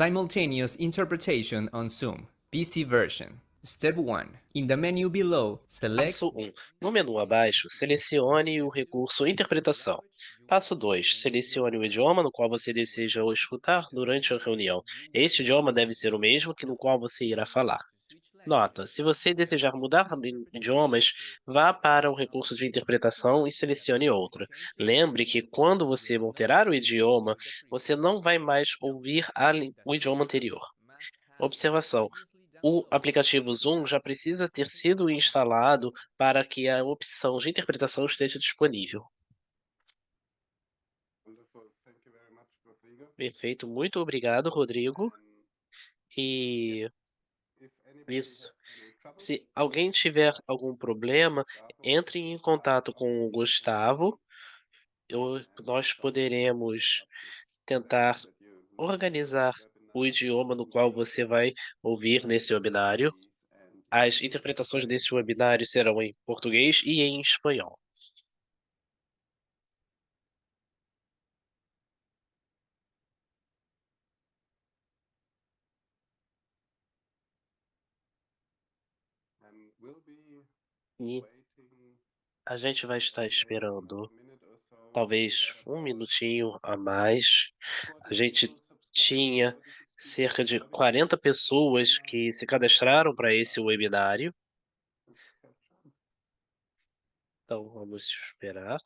Simultaneous interpretation on Zoom, PC version. Step 1. In the menu below, select Passo 1. No menu abaixo, selecione o recurso Interpretação. Passo 2. Selecione o idioma no qual você deseja escutar durante a reunião. Este idioma deve ser o mesmo que no qual você irá falar. Nota: se você desejar mudar de idiomas, vá para o recurso de interpretação e selecione outro. Lembre que quando você alterar o idioma, você não vai mais ouvir o idioma anterior. Observação: o aplicativo Zoom já precisa ter sido instalado para que a opção de interpretação esteja disponível. Wonderful. Thank you very much, Rodrigo. Perfeito, muito obrigado, Rodrigo. E If anybody isso. has any trouble, Se alguém tiver algum problema, entre em contato com o Gustavo. Nós poderemos tentar organizar o idioma no qual você vai ouvir nesse webinário. As interpretações desse webinário serão em português e em espanhol. we'll be E waiting a gente vai estar esperando a minute or so. talvez um minutinho a mais. A gente tinha cerca de 40 pessoas que se cadastraram para esse webinário, então vamos esperar.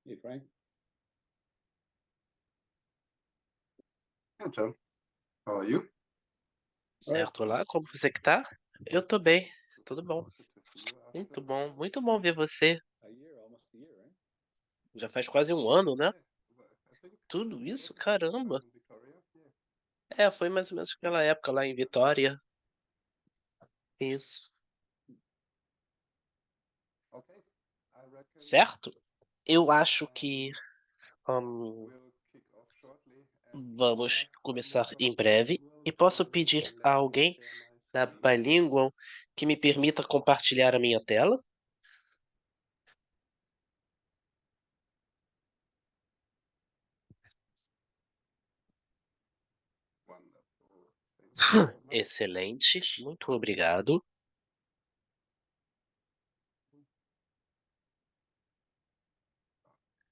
Hey, Frank. Hey, John. How are you? Certo, olá, como você que tá? Eu tô bem, tudo bom. Good to see you after Muito bom ver você. A year, almost a year, right? Já faz quase um ano, né? I think Tudo it isso, was caramba. in Victoria. Yeah. É, foi mais ou menos aquela época lá em Vitória. Isso. Okay. I reckon Certo? Eu acho que hum, we'll kick off shortly and vamos ask começar anyone em breve. E bilingual posso to pedir a let me alguém share my da screen. Bilingual que me permita compartilhar a minha tela? Wonderful. Thank you very much. Excelente, muito obrigado.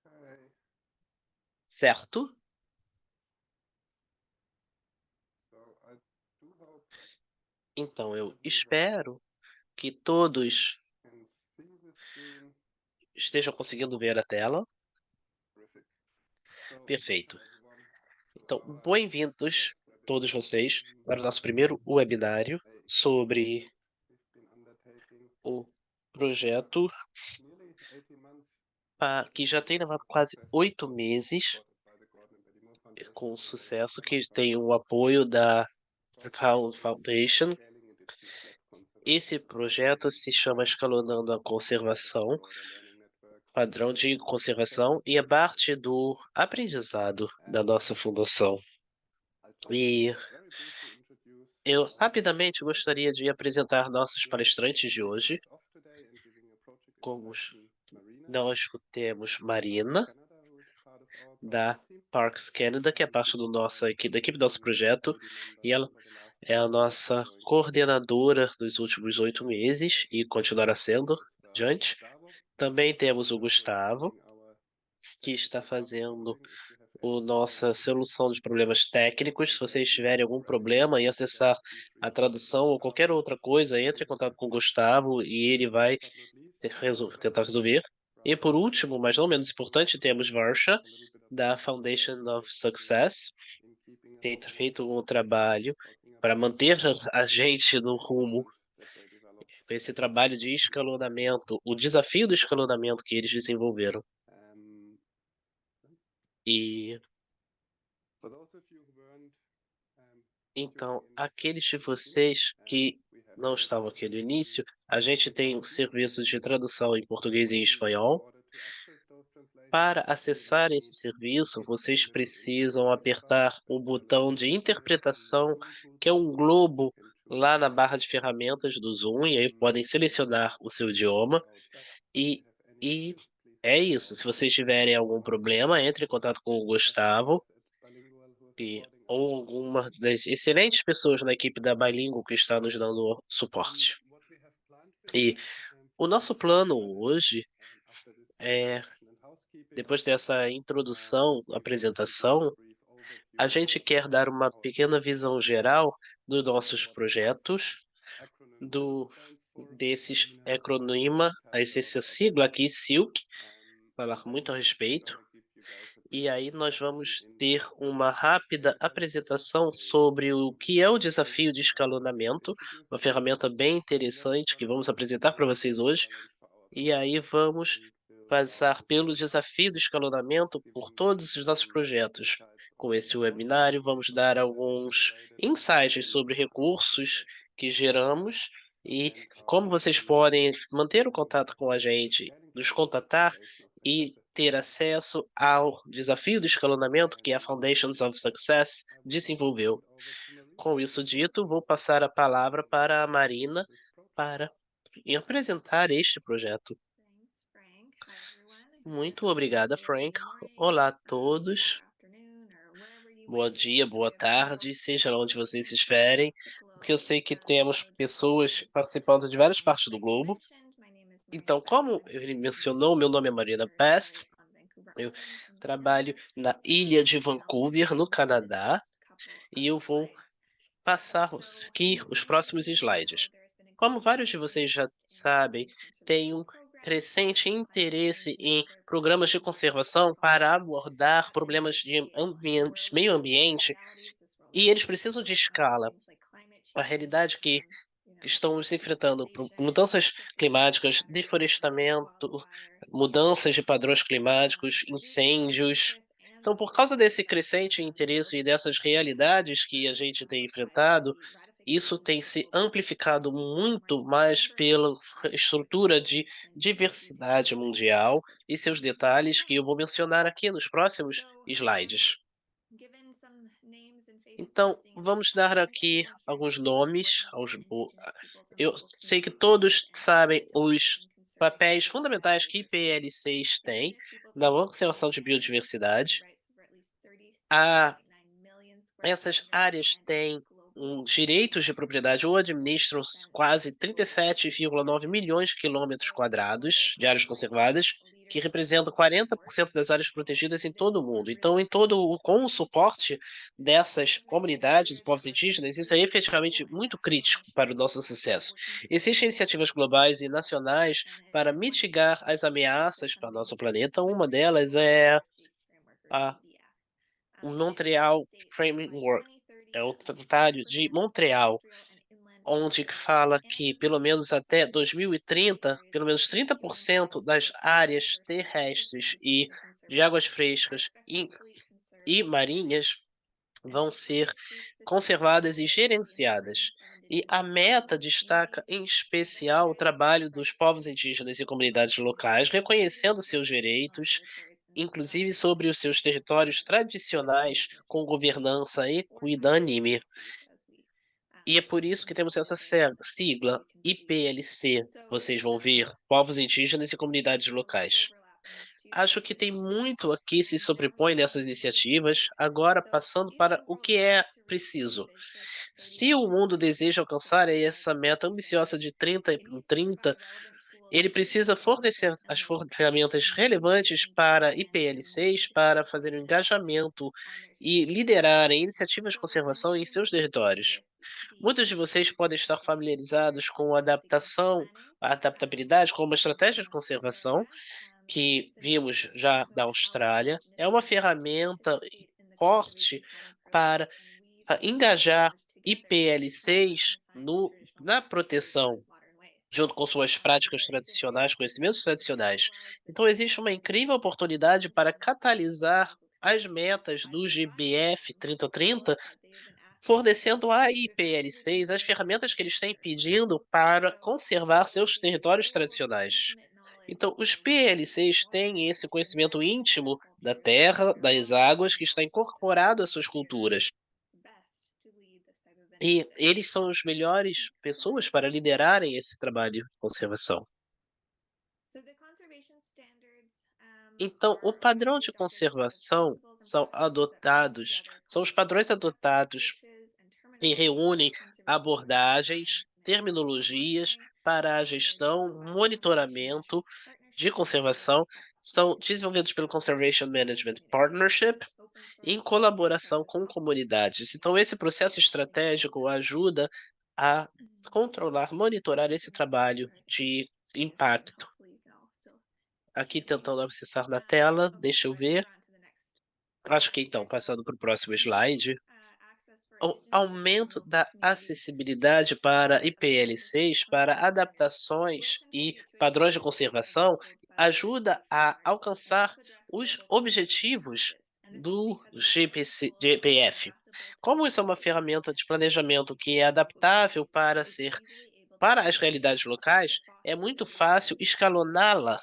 Okay. Certo? So I do hope Então, eu everyone espero que todos can see the screen. estejam conseguindo ver a tela. Terrific. So Perfeito. welcome everyone to Então, our bem-vindos, first todos webinar vocês, in para o nosso primeiro webinário a sobre we've been undertaking o projeto nearly 18 months que já tem levado quase successfully 8 meses, supported by the Gordon and Betty Moore Foundation com and the sucesso, que Economic tem o Foundation. apoio da Project is called Foundation. Scaling Indigenous-led Esse Conservation, projeto se chama Escalonando a part of the Conservação, broader learning network padrão of de the Foundation. conservação, e é parte do aprendizado da And nossa fundação. I'll try E to very briefly introduce eu our rapidamente gostaria de apresentar nossos palestrantes de hoje. speakers of today and giving a project Como introduction. Marina nós temos from Parks Marina, Canada, who is part of our da project team. Parks Canada, que é parte da equipe do nosso Been a projeto, committee member e ela for the last é a 8 years and nossa going forward. coordenadora dos últimos 8 We meses have e continuará sendo adiante. Gustavo, Também temos o who is Gustavo, leading our que está technical fazendo troubleshooting. If you have a any nossa problems with solução de problemas técnicos. Se vocês translation tiverem algum or anything, problema em then acessar feel free a to talk to tradução ou Gustavo. qualquer outra coisa, entre em contato com o Gustavo e ele vai Last but not least, tentar Varsha resolver. E from por último, mas não menos importante, temos Varsha, a little bit of da help in Foundation of in Success, keeping us tem on track, feito um trabalho talking para about manter a the gente no rumo, challenge that they developed. com esse trabalho de escalonamento, o desafio do escalonamento que eles desenvolveram. E For those of you who weren't então, during aqueles de the beginning, vocês que we have não estavam aqui no início, a gente tem um serviço de tradução em português e em espanhol. in order to access those translations, Para you need acessar to esse serviço, click the vocês little precisam interpreter apertar button o at the lower botão de right list in the interpretação, Zoom que é toolbar, um globo into lá na barra de ferramentas do Zoom, e aí podem selecionar o seu idioma. without that. If E, you have any e issues, please é reach isso. out Se to vocês tiverem algum problema, entre em contato com o Gustavo at Bilingual who are e, supporting us. ou alguma das excelentes pessoas na equipe da Bilingual que está nos dando suporte. What we have planned for E you, o nosso plano hoje after this é, introduction and housekeeping, depois dessa introdução, we want to give you a apresentação, brief a overview gente of quer dar uma our pequena projects visão geral dos nossos what this projetos, acronym SILK do stands for, desses Seminar acronima, Catalog essa of sigla aqui, Projects. SILC, And falar then muito a we're respeito. gonna give you guys a E brief aí nós introduction vamos ter into uma what rápida Scalum apresentação is, sobre o que é o desafio de and we'll escalonamento, introduce uma it to you. ferramenta bem And then it's interessante que gonna vamos be apresentar para a vocês big hoje. challenge for our E aí projects where vamos we build our passar pelo business up, desafio do escalonamento por giving todos os nossos projetos. insights Com on esse what webinário, vamos resources dar we have alguns generated insights and sobre how to recursos get que started, geramos e and como how vocês you podem manter o can contato com a start gente, getting nos started with the contatar foundation of e success. ter acesso ao desafio do escalonamento que a And Foundations of Success I would now desenvolveu. hand over to Marie Com isso dito, vou to passar a palavra present para a Marina this project. para apresentar este projeto. Thanks, Frank. Hi, everyone. I hope you're Muito having a obrigada, good Frank. good morning, Olá a todos. afternoon, or wherever you Bom might be dia, listening boa to this. I tarde, hope seja lá onde you're vocês doing estiverem, across the porque eu globe. sei que temos So just pessoas as participando de várias partes do Frank globo. mentioned, my name is Marina Então, Best. como I'm ele the mencionou, meu Communications nome é Marina Manager Pest, here on Vancouver eu Island in trabalho Canada. na ilha de I'll be Vancouver, no skipping through the Canadá, next couple e of eu vou slides. passar So, aqui as os many of próximos you know, slides. there's been a Como vários de growing vocês já interest in sabem, tem conservation um programs for crescente climate change interesse and em other programas de climate related conservação para problems abordar at a problemas big de scale. And we're meio living through ambiente, realities this world e eles faces precisam de from escala. things like climate A change, realidade que estamos enfrentando por deforestation, mudanças shifting climáticas, wildfires, dense deflorestamento, wildfires, mudanças de padrões climáticos, so due to this incêndios. interest and Então, those por causa desse relationships, crescente the world interesse e has dessas passed realidades que a very gente tem by enfrentado, the isso ratification tem of the se Global Compact, amplificado which muito marked a mais number of pela months of estrutura de action to diversidade decarb mundial which e seus became key detalhes que eu vou events. mencionar aqui nos próximos So, slides. given some names and faces that I'm Então, seeing on vamos screen dar here, aqui I'm alguns curious what nomes role aos. Indigenous peoples and Eu local sei que communities play todos in sabem helping to uphold os and conserve papéis fundamentais que biodiversity. IPLCs têm Indigenous peoples na and local conservação communities de stand for the biodiversidade. rights of at least A 37.9 million square Essas kilometers áreas of land têm globally, direitos de representing propriedade ou administram 63% quase of total forest 37,9 areas. milhões de quilômetros So, they're quadrados de áreas foundational conservadas, que leadership representam and support 40% das áreas for protegidas em todo indigenous o mundo. or Então, com o communities success. suporte dessas So as mentioned comunidades earlier, e there povos are indígenas, isso é countries, efetivamente global and muito national crítico para o initiatives nosso sucesso. working to Existem mitigate iniciativas globais e threats to the nacionais planet, para and one of them mitigar as is the ameaças para o nosso funding planeta. Uma Montreal delas é Biodiversity Framework, or a MBF. o And they Montreal state that by Framework, é 2030, o at least Tratado de 50% of Montreal, terrestrial and inland onde water que areas fala que and pelo menos até 90% of sea 2030, areas pelo will menos be human 30% das habitated áreas biodiversity terrestres ecosystem e functions and de águas services are frescas effectively e conserved and managed. marinhas And vão they ser point to specific conservadas e areas for the gerenciadas. importance of E indigenous a peoples and meta local destaca, communities, em and especial, o there's a trabalho dos rights povos based indígenas e approach comunidades to locais, managing indigenous reconhecendo or seus traditional direitos, territories and inclusive societies sobre os seus territórios as tradicionais, management com governança agencies or management equidânime. agencies, as we E é por isso que sometimes temos essa refer to them sigla, as you can see. IPLC. So Vocês vão I ver povos indígenas e think comunidades there's a lot of locais. overlap in these two Acho que tem organizations, muito aqui se and they're sobrepõe nessas moving in iniciativas, concert. agora So passando if para the o world que é wants to reach the preciso. ambitious Se o 30% mundo deseja goals set alcançar by essa meta 2030, ambiciosa de 30 it em needs to 30, provide relevant tools ele to precisa nonprofit fornecer and as local ferramentas communities relevantes to para champion IPLCs para fazer o conservation efforts engajamento on their e territories. liderarem iniciativas de So conservação many em of you seus might be familiar territórios. with the Muitos de vocês podem estar adaptation familiarizados standards com a like the Games adaptação, Planning. a adaptabilidade como uma Some of you estratégia de in Australia know conservação, that. que It's an vimos já da assessment of how Austrália. indigenous É uma communities can ferramenta participate in the forte conservation planning process, para and we've engajar established together IPLCs lesson science and traditional na practices with proteção, modern ways. junto com suas So práticas there is a tradicionais, huge conhecimentos opportunity to tradicionais. catalyze the Então, existe uma development incrível of oportunidade para indigenous and catalisar local as metas do GBF 3030, fornecendo à IPL6 as ferramentas que eles têm pedindo para conservar seus territórios tradicionais. Então, os PL6 têm esse conhecimento íntimo da terra, das águas, que está incorporado às suas culturas. E eles são as melhores pessoas para liderarem esse trabalho de conservação. Então, o padrão de conservação são os padrões adotados e reúnem abordagens, terminologias para a gestão, monitoramento de conservação, são desenvolvidos pelo Conservation Management Partnership em colaboração com comunidades. Então, esse processo estratégico ajuda a controlar, monitorar esse trabalho de impacto. Aqui tentando acessar na tela, deixa eu ver. Acho que então, passando para o próximo slide. O aumento da acessibilidade para IPL6 para adaptações e padrões de conservação ajuda a alcançar os objetivos do GPF. Como isso é uma ferramenta de planejamento que é adaptável para as realidades locais, é muito fácil escaloná-la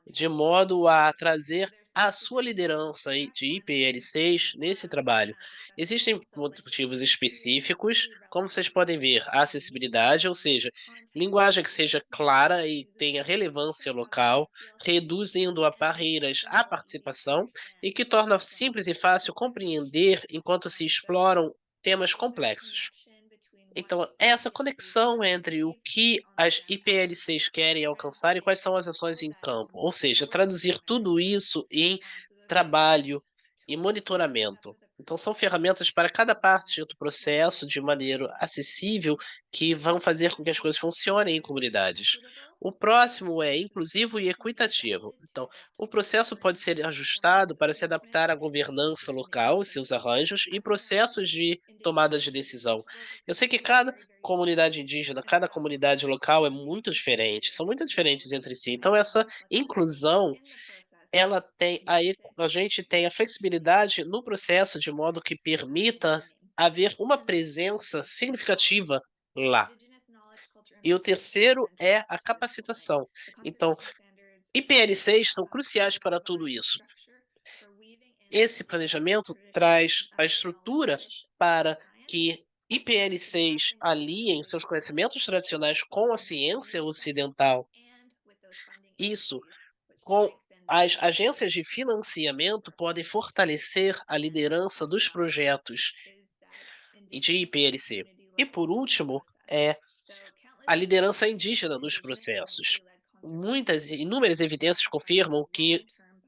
de modo a trazer a sua liderança de IPL6 nesse trabalho. Existem motivos específicos, como vocês podem ver, a acessibilidade, ou seja, linguagem que seja clara e tenha relevância local, reduzindo a barreiras à participação e que torna simples e fácil compreender enquanto se exploram temas complexos. Então, é essa conexão entre o que as IPLCs querem alcançar e quais são as ações em campo, ou seja, traduzir tudo isso em trabalho e monitoramento. Então, são ferramentas para cada parte do processo de maneira acessível que vão fazer com que as coisas funcionem em comunidades. O próximo é inclusivo e equitativo. Então, o processo pode ser ajustado para se adaptar à governança local, seus arranjos e processos de tomada de decisão. Eu sei que cada comunidade indígena, cada comunidade local é muito diferente, são muito diferentes entre si. Então essa inclusão, ela tem a gente tem a flexibilidade no processo de modo que permita haver uma presença significativa lá. E o terceiro é a capacitação. Então, IPL6 são cruciais para tudo isso. Esse planejamento traz a estrutura para que IPL6 aliem os seus conhecimentos tradicionais com a ciência ocidental. Isso, com as agências de financiamento, podem fortalecer a liderança dos projetos e de IPLC. E por último, é a liderança indígena nos processos. Inúmeras evidências confirmam que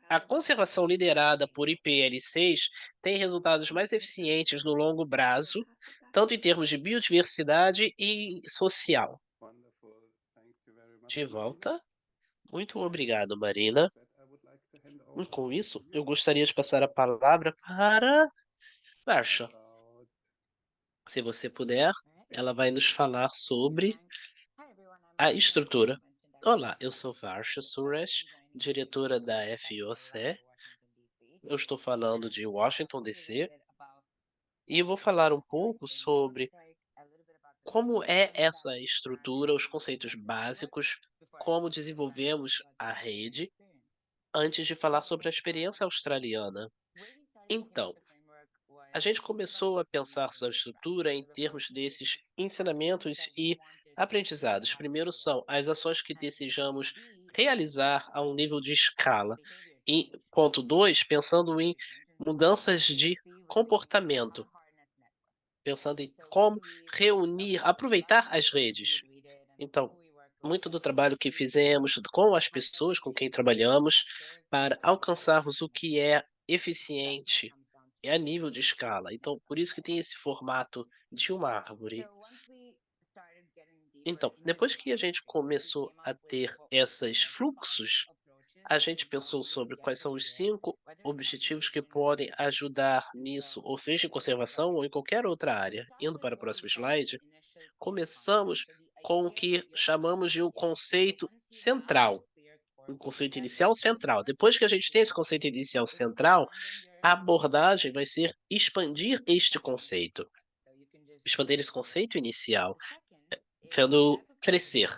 a conservação liderada por IPL6 tem resultados mais eficientes no longo prazo, tanto em termos de biodiversidade e social. De volta. Muito obrigado, Marina. E com isso, eu gostaria de passar a palavra para Varsha. Se você puder, ela vai nos falar sobre a estrutura. Olá, eu sou Varsha Suresh, diretora da FOC. Eu estou falando de Washington, D.C. E eu vou falar um pouco sobre como é essa estrutura, os conceitos básicos, como desenvolvemos a rede, antes de falar sobre a experiência australiana. Então, a gente começou a pensar sobre a estrutura em termos desses ensinamentos e aprendizados. Primeiro são as ações que desejamos realizar a um nível de escala. E ponto 2, pensando em mudanças de comportamento, pensando em como reunir, aproveitar as redes. Então, muito do trabalho que fizemos com as pessoas com quem trabalhamos para alcançarmos o que é eficiente é a nível de escala. Então, por isso que tem esse formato de uma árvore. Então, depois que a gente começou a ter esses fluxos, a gente pensou sobre quais são os 5 objetivos que podem ajudar nisso, ou seja, em conservação ou em qualquer outra área. Indo para o próximo slide, começamos com o que chamamos de um conceito central, um conceito inicial central. Depois que a gente tem esse conceito inicial central, a abordagem vai ser expandir este conceito, expandir esse conceito inicial, vendo crescer.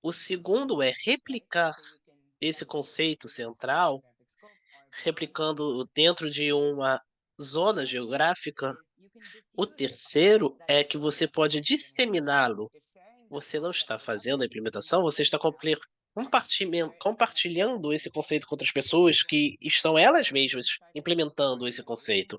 O segundo é replicar esse conceito central, replicando dentro de uma zona geográfica. O terceiro é que você pode disseminá-lo. Você não está fazendo a implementação, você está compartilhando esse conceito com outras pessoas que estão elas mesmas implementando esse conceito,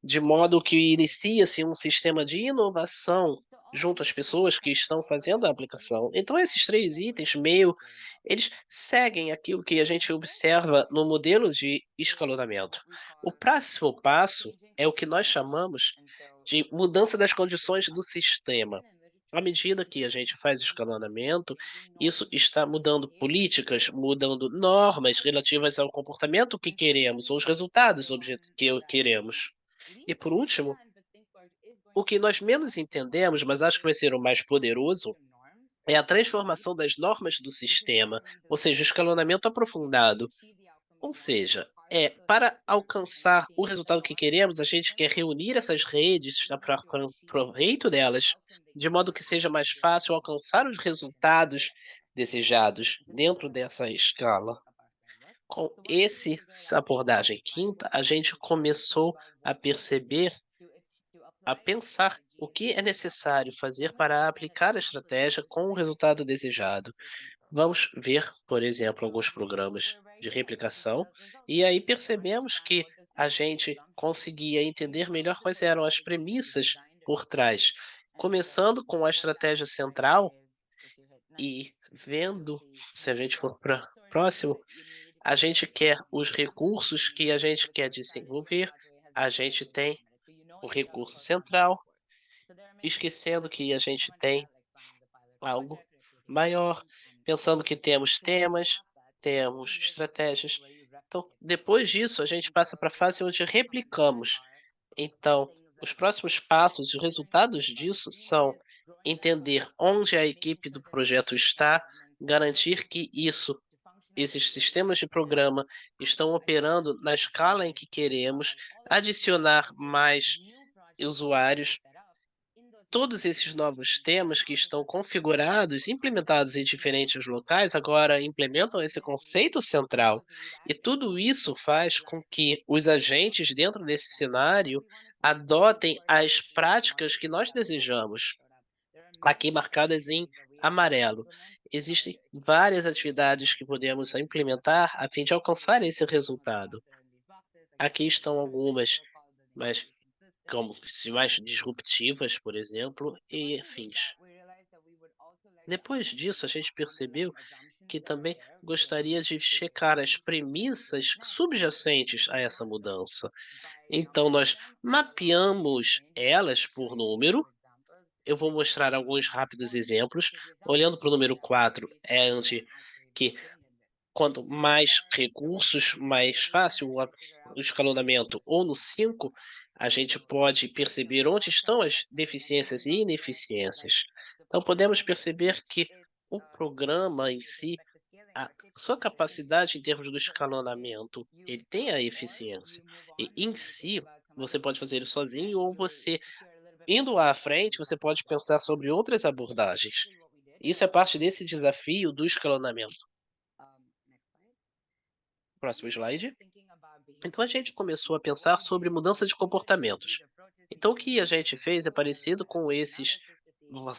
de modo que inicia-se um sistema de inovação junto às pessoas que estão fazendo a aplicação. Então, esses três itens meio, eles seguem aquilo que a gente observa no modelo de escalonamento. O próximo passo é o que nós chamamos de mudança das condições do sistema. À medida que a gente faz o escalonamento, isso está mudando políticas, mudando normas relativas ao comportamento que queremos, ou os resultados que queremos. E por último, o que nós menos entendemos, mas acho que vai ser o mais poderoso, é a transformação das normas do sistema, ou seja, o escalonamento aprofundado. Ou seja, para alcançar o resultado que queremos, a gente quer reunir essas redes para proveito delas, de modo que seja mais fácil alcançar os resultados desejados dentro dessa escala. Com essa abordagem quinta, a gente começou a perceber, a pensar o que é necessário fazer para aplicar a estratégia com o resultado desejado. Vamos ver, por exemplo, alguns programas de replicação, e aí percebemos que a gente conseguia entender melhor quais eram as premissas por trás, começando com a estratégia central e vendo, se a gente for para próximo, a gente quer os recursos que a gente quer desenvolver, a gente tem o recurso central, esquecendo que a gente tem algo maior, pensando que temos temas, temos estratégias. Então, depois disso, a gente passa para a fase onde replicamos. Então, os próximos passos, os resultados disso são entender onde a equipe do projeto está, garantir que esses sistemas de programa estão operando na escala em que queremos, adicionar mais usuários. Todos esses novos temas que estão configurados, implementados em diferentes locais, agora implementam esse conceito central. E tudo isso faz com que os agentes dentro desse cenário adotem as práticas que nós desejamos, aqui marcadas em amarelo. Existem várias atividades que podemos implementar a fim de alcançar esse resultado. Aqui estão algumas, mas como mais disruptivas, por exemplo, e afins. Depois disso, a gente percebeu que também gostaria de checar as premissas subjacentes a essa mudança. Então, nós mapeamos elas por número. Eu vou mostrar alguns rápidos exemplos. Olhando para o número 4, é onde que quanto mais recursos, mais fácil o escalonamento. Ou no 5, a gente pode perceber onde estão as deficiências e ineficiências. Então, podemos perceber que o programa em si, a sua capacidade em termos do escalonamento, ele tem a eficiência. E em si, você pode fazer isso sozinho ou você, indo à frente, você pode pensar sobre outras abordagens. Isso é parte desse desafio do escalonamento. Próximo slide. Então a gente começou a pensar sobre mudança de comportamentos. Então o que a gente fez é parecido com essas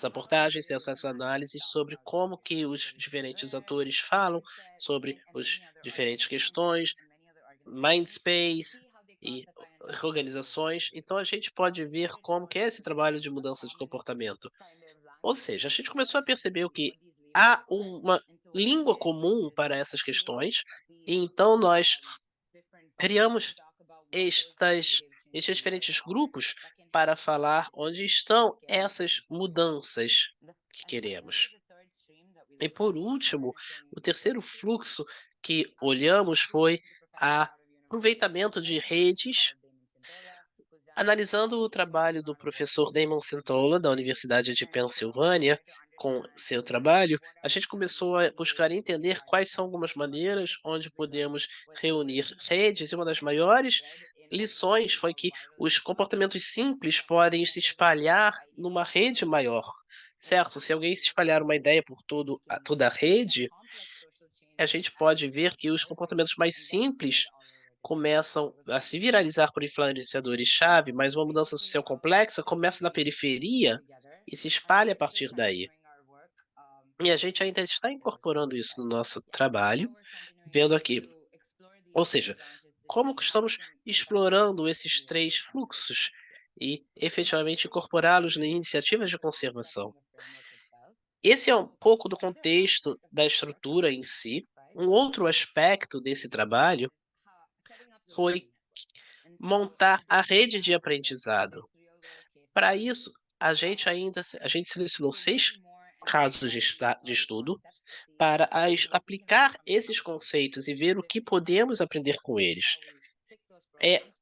abordagens, essas análises sobre como que os diferentes atores falam sobre as diferentes questões, mindspace e organizações. Então a gente pode ver como que é esse trabalho de mudança de comportamento. Ou seja, a gente começou a perceber o que há uma língua comum para essas questões, e então nós criamos estes diferentes grupos para falar onde estão essas mudanças que queremos. E por último, o terceiro fluxo que olhamos foi a aproveitamento de redes, analisando o trabalho do professor Damon Centola, da Universidade de Pensilvânia, com seu trabalho, a gente começou a buscar entender quais são algumas maneiras onde podemos reunir redes, e uma das maiores lições foi que os comportamentos simples podem se espalhar numa rede maior, certo? Se alguém se espalhar uma ideia por toda a rede, a gente pode ver que os comportamentos mais simples começam a se viralizar por influenciadores-chave, mas uma mudança social complexa começa na periferia e se espalha a partir daí. E a gente ainda está incorporando isso no nosso trabalho, vendo aqui. Ou seja, como que estamos explorando esses três fluxos e efetivamente incorporá-los em iniciativas de conservação. Esse é um pouco do contexto da estrutura em si. Um outro aspecto desse trabalho foi montar a rede de aprendizado. Para isso, a gente selecionou 6 casos de estudo para aplicar esses conceitos e ver o que podemos aprender com eles.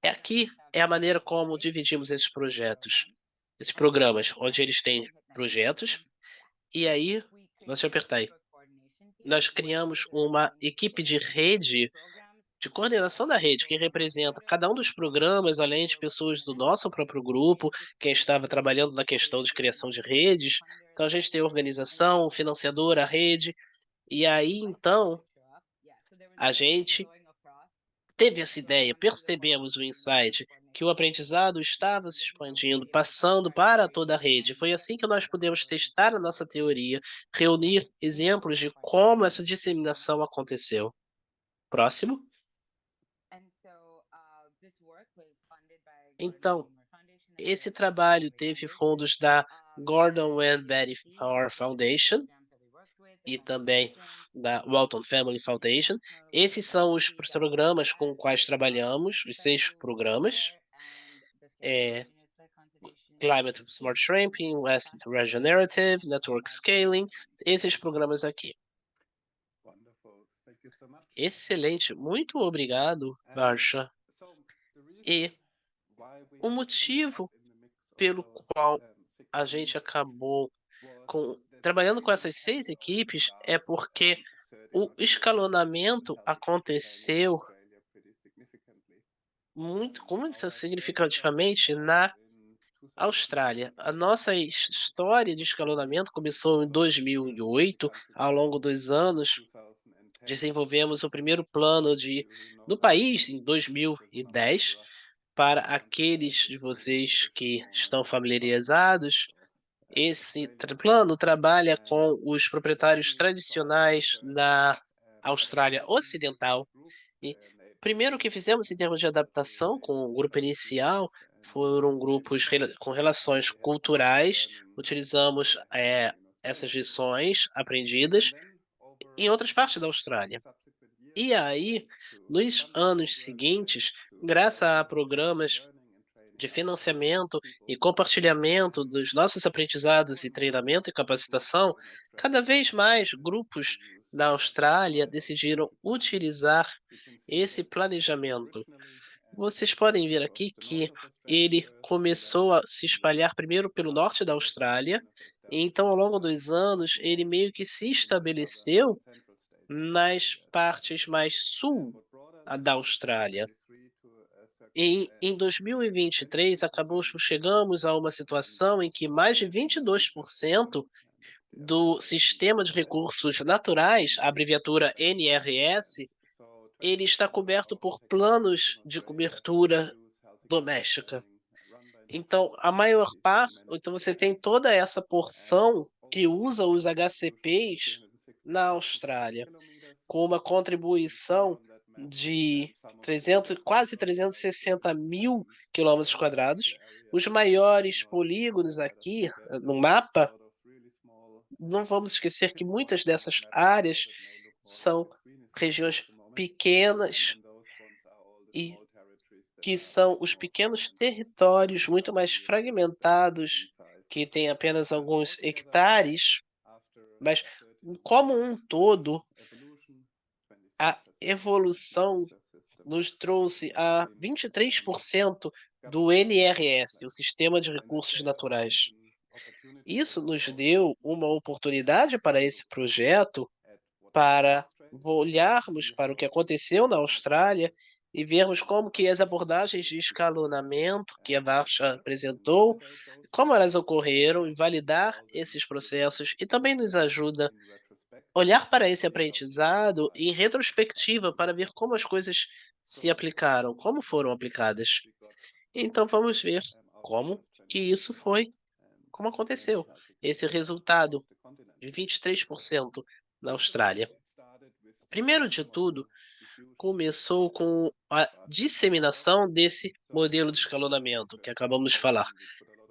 Aqui é a maneira como dividimos esses projetos, esses programas, onde eles têm projetos, e aí, deixa eu apertar aí, nós criamos uma equipe de rede, de coordenação da rede, que representa cada um dos programas, além de pessoas do nosso próprio grupo, quem estava trabalhando na questão de criação de redes. Então a gente tem a organização, o financiador, a rede, e aí então a gente teve essa ideia, percebemos o insight que o aprendizado estava se expandindo, passando para toda a rede. Foi assim que nós pudemos testar a nossa teoria, reunir exemplos de como essa disseminação aconteceu. Próximo. Então, esse trabalho teve fundos da Gordon and Betty Power Foundation e também da Walton Family Foundation. Esses são os programas com os quais trabalhamos, os 6 programas. Climate Smart Shrimping, West Regenerative, Network Scaling, esses programas aqui. Excelente, muito obrigado, Barsha. E o motivo pelo qual a gente acabou trabalhando com essas 6 equipes é porque o escalonamento aconteceu muito significativamente na Austrália. A nossa história de escalonamento começou em 2008. Ao longo dos anos, desenvolvemos o primeiro plano no país em 2010. Para aqueles de vocês que estão familiarizados, esse plano trabalha com os proprietários tradicionais na Austrália Ocidental. E o primeiro que fizemos em termos de adaptação com o grupo inicial foram grupos com relações culturais. Utilizamos essas lições aprendidas em outras partes da Austrália. E aí, nos anos seguintes, graças a programas de financiamento e compartilhamento dos nossos aprendizados e treinamento e capacitação, cada vez mais grupos da Austrália decidiram utilizar esse planejamento. Vocês podem ver aqui que ele começou a se espalhar primeiro pelo norte da Austrália, e então ao longo dos anos ele meio que se estabeleceu nas partes mais sul da Austrália. Em 2023, chegamos a uma situação em que mais de 22% do sistema de recursos naturais, a abreviatura NRS, ele está coberto por planos de cobertura doméstica. Então, a maior parte, então você tem toda essa porção que usa os HCPs na Austrália, com uma contribuição de quase 360 mil quilômetros quadrados. Os maiores polígonos aqui no mapa, não vamos esquecer que muitas dessas áreas são regiões pequenas e que são os pequenos territórios muito mais fragmentados, que têm apenas alguns hectares, mas como um todo, a evolução nos trouxe a 23% do NRS, o Sistema de Recursos Naturais. Isso nos deu uma oportunidade para esse projeto, para olharmos para o que aconteceu na Austrália e vermos como que as abordagens de escalonamento que a Varsha apresentou, como elas ocorreram, e validar esses processos, e também nos ajuda a olhar para esse aprendizado em retrospectiva para ver como as coisas se aplicaram, como foram aplicadas. Então vamos ver como que isso foi, como aconteceu, esse resultado de 23% na Austrália. Primeiro de tudo, começou com a disseminação desse modelo de escalonamento que acabamos de falar.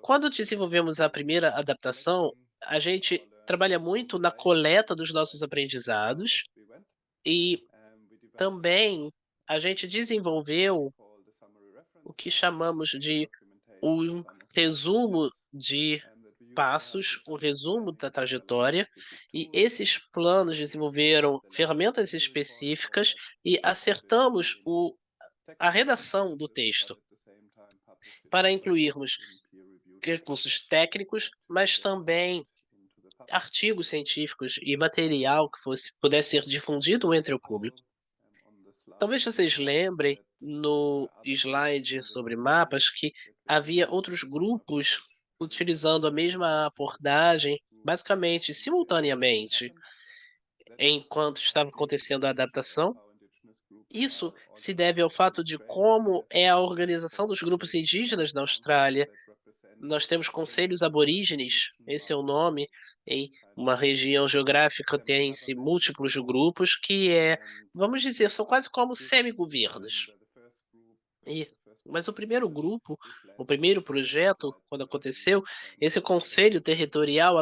Quando desenvolvemos a primeira adaptação, a gente trabalha muito na coleta dos nossos aprendizados e também a gente desenvolveu o que chamamos de um resumo de passos, um resumo da trajetória, e esses planos desenvolveram ferramentas específicas e acertamos a redação do texto para incluirmos recursos técnicos, mas também artigos científicos e material que pudesse ser difundido entre o público. Talvez vocês lembrem no slide sobre mapas que havia outros grupos utilizando a mesma abordagem, basicamente simultaneamente, enquanto estava acontecendo a adaptação. Isso se deve ao fato de como é a organização dos grupos indígenas na Austrália. Nós temos conselhos aborígenes, esse é o nome, em uma região geográfica tem-se múltiplos grupos que vamos dizer, são quase como semi-governos. Mas o primeiro grupo, o primeiro projeto, quando aconteceu, esse conselho territorial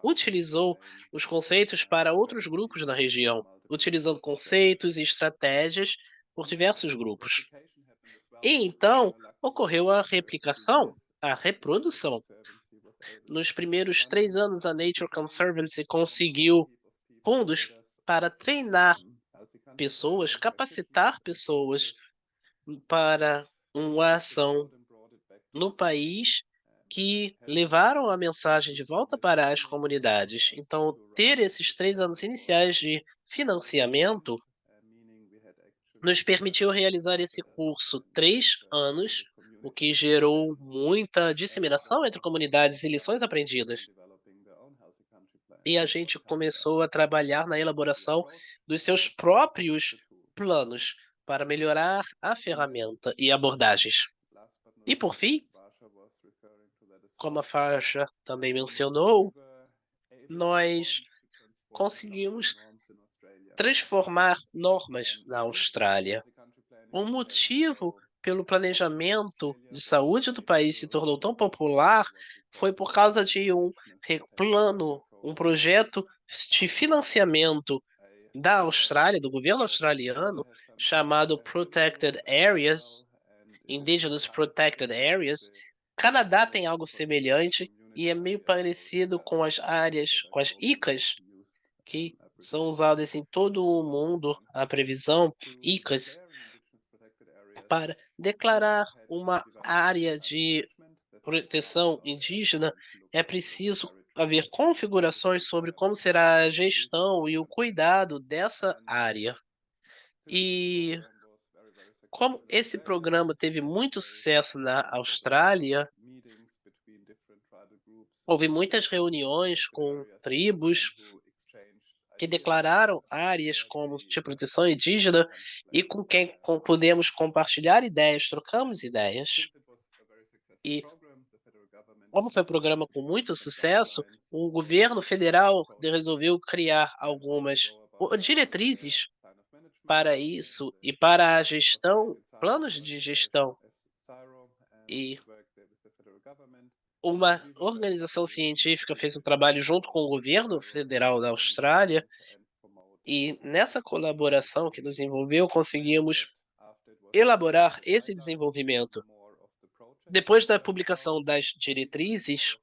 utilizou os conceitos para outros grupos na região, utilizando conceitos e estratégias por diversos grupos. E então ocorreu a replicação, a reprodução. Nos primeiros 3 anos, a Nature Conservancy conseguiu fundos para treinar pessoas, capacitar pessoas para uma ação no país que levaram a mensagem de volta para as comunidades. Então, ter esses 3 anos iniciais de financiamento nos permitiu realizar esse curso 3 anos, o que gerou muita disseminação entre comunidades e lições aprendidas. E a gente começou a trabalhar na elaboração dos seus próprios planos para melhorar a ferramenta e abordagens. E por fim, como a faixa também mencionou, nós conseguimos transformar normas na Austrália. O motivo pelo planejamento de saúde do país se tornou tão popular foi por causa de um plano, um projeto de financiamento da Austrália, do governo australiano, chamado Protected Areas, Indigenous Protected Areas. Canadá tem algo semelhante e é meio parecido com as áreas, com as ICAs, que são usadas em todo o mundo, a previsão ICAs, para declarar uma área de proteção indígena, é preciso haver configurações sobre como será a gestão e o cuidado dessa área. E como esse programa teve muito sucesso na Austrália, houve muitas reuniões com tribos que declararam áreas como de proteção indígena e com quem podemos compartilhar ideias, trocamos ideias. E como foi um programa com muito sucesso, o governo federal resolveu criar algumas diretrizes para isso e para a gestão, planos de gestão. E uma organização científica fez um trabalho junto com o governo federal da Austrália e nessa colaboração que nos envolveu, conseguimos elaborar esse desenvolvimento. Depois da publicação das diretrizes,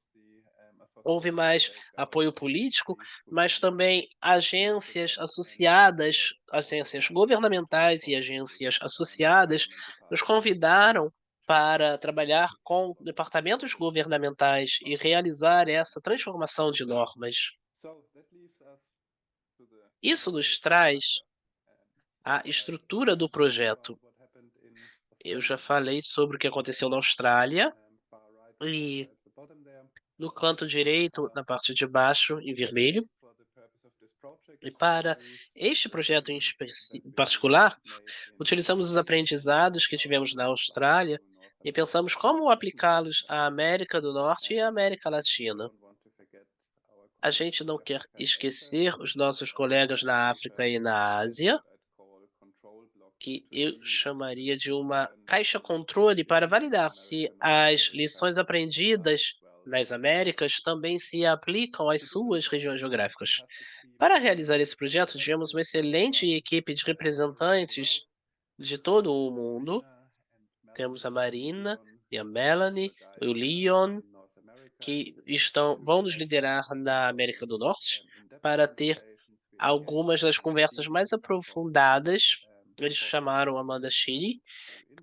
houve mais apoio político, mas também agências associadas, agências governamentais e agências associadas nos convidaram para trabalhar com departamentos governamentais e realizar essa transformação de normas. Isso nos traz a estrutura do projeto. Eu já falei sobre o que aconteceu na Austrália e no canto direito, na parte de baixo, em vermelho. E para este projeto em particular, utilizamos os aprendizados que tivemos na Austrália e pensamos como aplicá-los à América do Norte e à América Latina. A gente não quer esquecer os nossos colegas na África e na Ásia, que eu chamaria de uma caixa controle para validar se as lições aprendidas nas Américas também se aplicam às suas regiões geográficas. Para realizar esse projeto, tivemos uma excelente equipe de representantes de todo o mundo. Temos a Marina e a Melanie, o Leon, que vão nos liderar na América do Norte para ter algumas das conversas mais aprofundadas. Eles chamaram Amanda Chile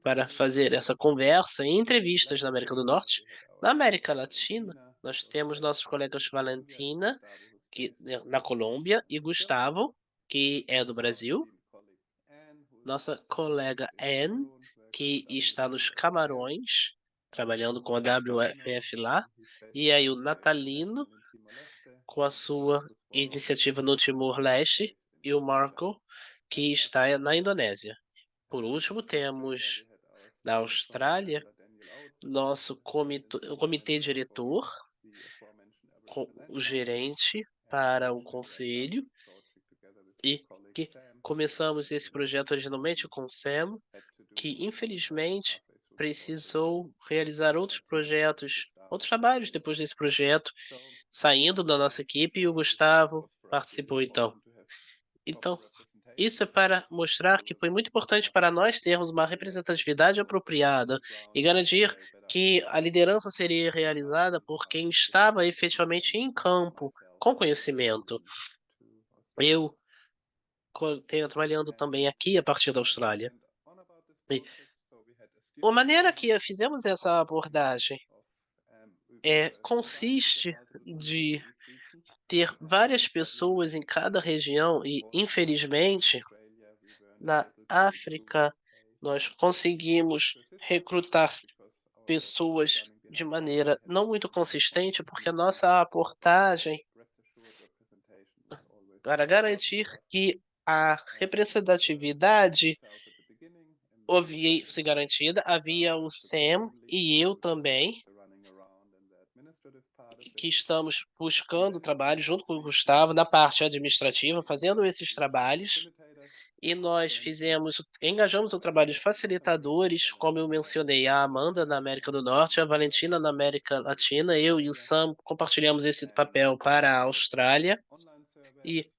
para fazer essa conversa e entrevistas na América do Norte. Na América Latina, nós temos nossos colegas Valentina, na Colômbia, e Gustavo, que é do Brasil. Nossa colega Anne, que está nos Camarões, trabalhando com a WFF lá. E aí o Natalino, com a sua iniciativa no Timor-Leste, e o Marco, que está na Indonésia. Por último, temos na Austrália nosso comitê diretor, com o gerente para o conselho, e que começamos esse projeto originalmente com o Sam, que infelizmente precisou realizar outros projetos, outros trabalhos depois desse projeto, saindo da nossa equipe, e o Gustavo participou então. Então, isso é para mostrar que foi muito importante para nós termos uma representatividade apropriada e garantir que a liderança seria realizada por quem estava efetivamente em campo, com conhecimento. Eu tenho trabalhando também aqui a partir da Austrália. E a maneira que fizemos essa abordagem consiste de ter várias pessoas em cada região e, infelizmente, na África, nós conseguimos recrutar pessoas de maneira não muito consistente, porque a nossa abordagem para garantir que a representatividade se garantida, havia o Sam e eu também, que estamos buscando trabalho junto com o Gustavo na parte administrativa, fazendo esses trabalhos. E nós engajamos o trabalho de facilitadores, como eu mencionei, a Amanda na América do Norte, a Valentina na América Latina, eu e o Sam compartilhamos esse papel para a Austrália, e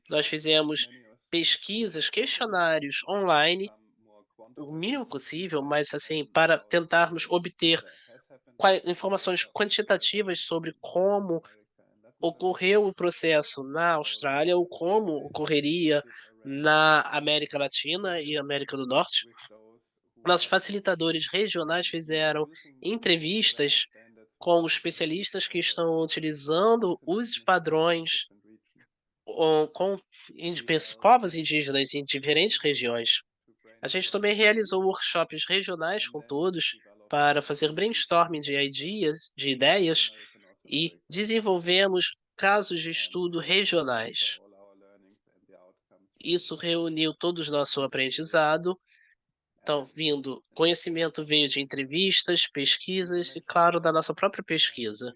nós fizemos pesquisas, questionários online, o mínimo possível, mas assim, para tentarmos obter informações quantitativas sobre como ocorreu o processo na Austrália ou como ocorreria na América Latina e América do Norte. Nossos facilitadores regionais fizeram entrevistas com especialistas que estão utilizando os padrões com povos indígenas em diferentes regiões. A gente também realizou workshops regionais com todos para fazer brainstorming de ideias, e desenvolvemos casos de estudo regionais. Isso reuniu todos nosso aprendizado. Então, conhecimento veio de entrevistas, pesquisas e, claro, da nossa própria pesquisa.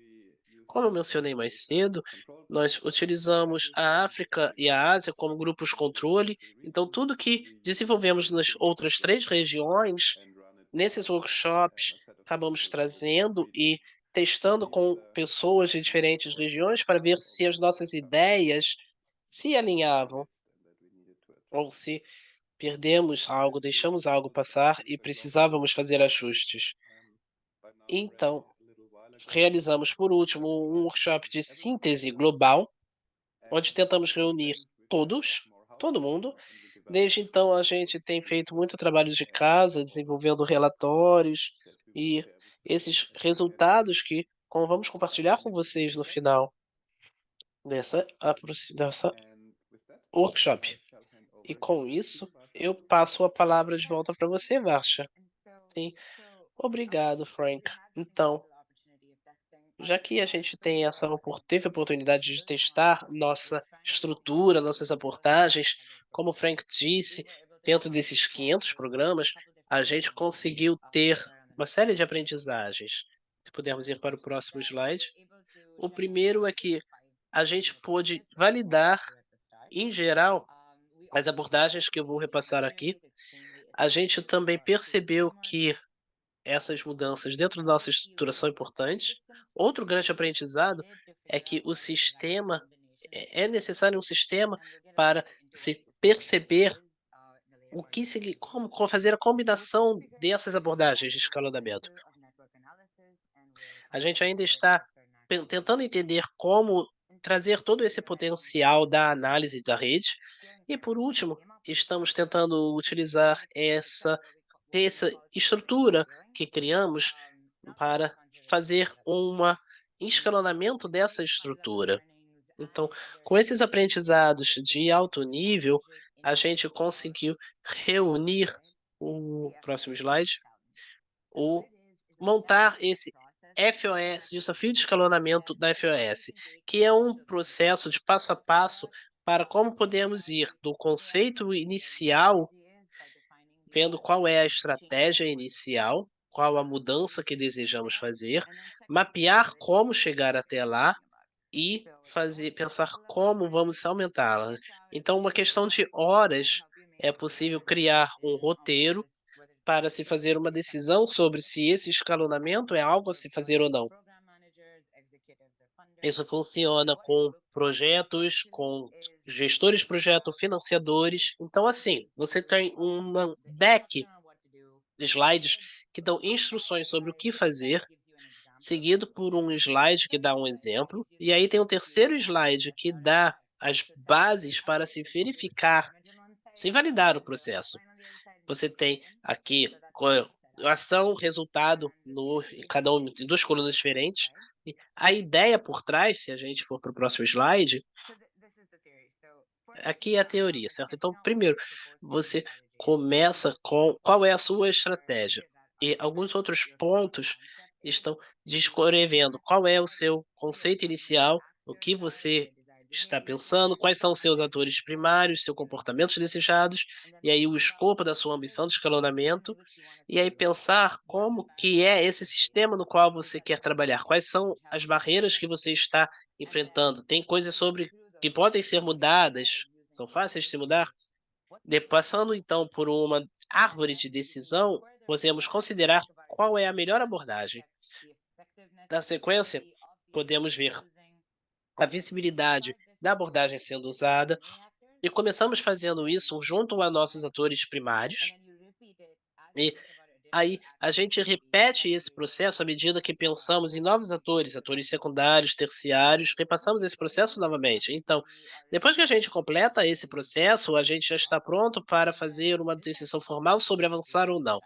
Como eu mencionei mais cedo, nós utilizamos a África e a Ásia como grupos controle, então tudo que desenvolvemos nas outras 3 regiões, nesses workshops, acabamos trazendo e testando com pessoas de diferentes regiões para ver se as nossas ideias se alinhavam ou se perdemos algo, deixamos algo passar e precisávamos fazer ajustes. Então, realizamos, por último, um workshop de síntese global, onde tentamos reunir todo mundo. Desde então, a gente tem feito muito trabalho de casa, desenvolvendo relatórios e esses resultados que vamos compartilhar com vocês no final dessa workshop. E com isso, eu passo a palavra de volta para você, Varsha. Sim, obrigado, Frank. Então, já que a gente tem teve a oportunidade de testar nossa estrutura, nossas abordagens, como o Frank disse, dentro desses 500 programas, a gente conseguiu ter uma série de aprendizagens. Se pudermos ir para o próximo slide. O primeiro é que a gente pôde validar, em geral, as abordagens que eu vou repassar aqui. A gente também percebeu que essas mudanças dentro da nossa estrutura são importantes. Outro grande aprendizado é que o sistema é necessário um sistema para se perceber o que como fazer a combinação dessas abordagens de escalonamento. A gente ainda está tentando entender como trazer todo esse potencial da análise da rede. E, por último, estamos tentando utilizar essa estrutura que criamos para fazer escalonamento dessa estrutura. Então, com esses aprendizados de alto nível, a gente conseguiu reunir o próximo slide, o montar esse FOS, Desafio de Escalonamento da FOS, que é um processo de passo a passo para como podemos ir do conceito inicial, vendo qual é a estratégia inicial, qual a mudança que desejamos fazer, mapear como chegar até lá e pensar como vamos aumentá-la. Então, uma questão de horas é possível criar um roteiro para se fazer uma decisão sobre se esse escalonamento é algo a se fazer ou não. Isso funciona com projetos, com gestores de projeto, financiadores. Então, assim, você tem uma deck de slides que dão instruções sobre o que fazer, seguido por um slide que dá um exemplo, e aí tem o terceiro slide que dá as bases para se verificar, se validar o processo. Você tem aqui ação, resultado em cada um em 2 colunas diferentes. E a ideia por trás, se a gente for para o próximo slide, aqui é a teoria, certo? Então, primeiro, você começa com qual é a sua estratégia. E alguns outros pontos estão descrevendo qual é o seu conceito inicial, o que você está pensando, quais são os seus atores primários, seus comportamentos desejados, e aí o escopo da sua ambição de escalonamento, e aí pensar como que é esse sistema no qual você quer trabalhar, quais são as barreiras que você está enfrentando. Tem coisas sobre que podem ser mudadas, são fáceis de se mudar. Passando então por uma árvore de decisão, podemos considerar qual é a melhor abordagem. Na sequência, podemos ver a visibilidade da abordagem sendo usada e começamos fazendo isso junto a nossos atores primários. E aí a gente repete esse processo à medida que pensamos em novos atores, atores secundários, terciários, repassamos esse processo novamente. Então, depois que a gente completa esse processo, a gente já está pronto para fazer uma decisão formal sobre avançar ou não.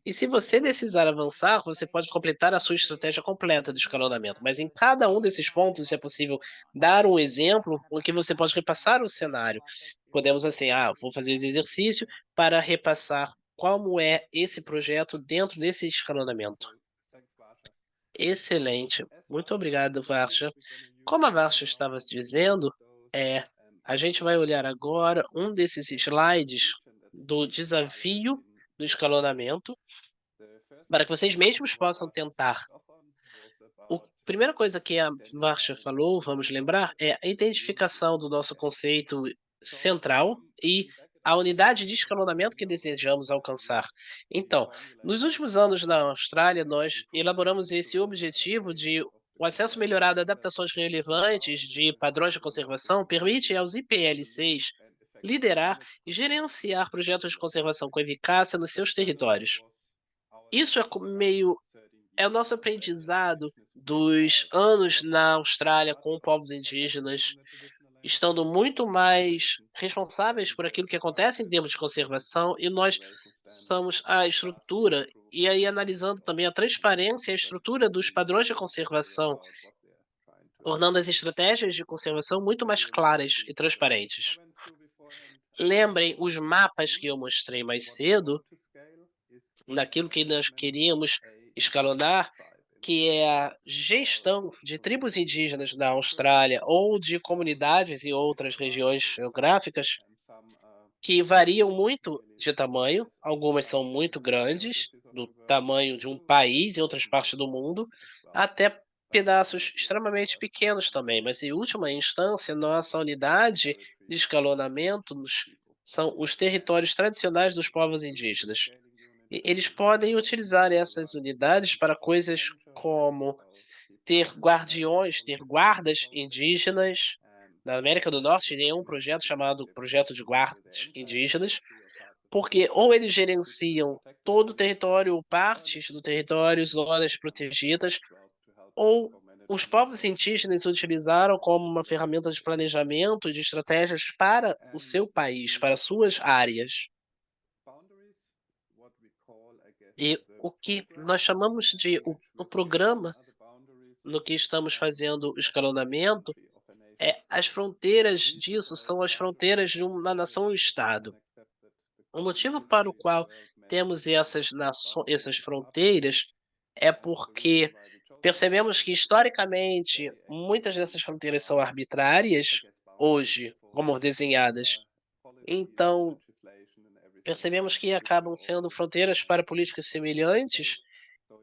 E se você decisar avançar, você pode completar a sua estratégia completa de escalonamento, mas em cada um desses pontos é possível dar um exemplo em que você pode repassar o cenário. Podemos assim, vou fazer esse exercício para repassar como é esse projeto dentro desse escalonamento. Excelente. Muito obrigado, Varsha. Como a Varsha estava dizendo, a gente vai olhar agora um desses slides do desafio do escalonamento, para que vocês mesmos possam tentar. A primeira coisa que a Varsha falou, vamos lembrar, é a identificação do nosso conceito central e a unidade de escalonamento que desejamos alcançar. Então, nos últimos anos na Austrália, nós elaboramos esse objetivo de o acesso melhorado a adaptações relevantes de padrões de conservação permite aos IPLCs liderar e gerenciar projetos de conservação com eficácia nos seus territórios. Isso é o nosso aprendizado dos anos na Austrália com povos indígenas, estando muito mais responsáveis por aquilo que acontece em termos de conservação, e nós somos a estrutura, e aí analisando também a transparência e a estrutura dos padrões de conservação, tornando as estratégias de conservação muito mais claras e transparentes. Lembrem os mapas que eu mostrei mais cedo, naquilo que nós queríamos escalonar, que é a gestão de tribos indígenas na Austrália ou de comunidades em outras regiões geográficas que variam muito de tamanho. Algumas são muito grandes, do tamanho de um país em outras partes do mundo, até pedaços extremamente pequenos também. Mas, em última instância, nossa unidade de escalonamento são os territórios tradicionais dos povos indígenas. E eles podem utilizar essas unidades para coisas como ter guardiões, ter guardas indígenas. Na América do Norte tem um projeto chamado Projeto de Guardas Indígenas, porque ou eles gerenciam todo o território ou partes do território, zonas protegidas, ou os povos indígenas utilizaram como uma ferramenta de planejamento e de estratégias para o seu país, para suas áreas. E o que nós chamamos de o programa no que estamos fazendo o escalonamento, as fronteiras disso são as fronteiras de uma nação ou estado. O motivo para o qual temos essas fronteiras é porque percebemos que, historicamente, muitas dessas fronteiras são arbitrárias, hoje, como desenhadas. Então, percebemos que acabam sendo fronteiras para políticas semelhantes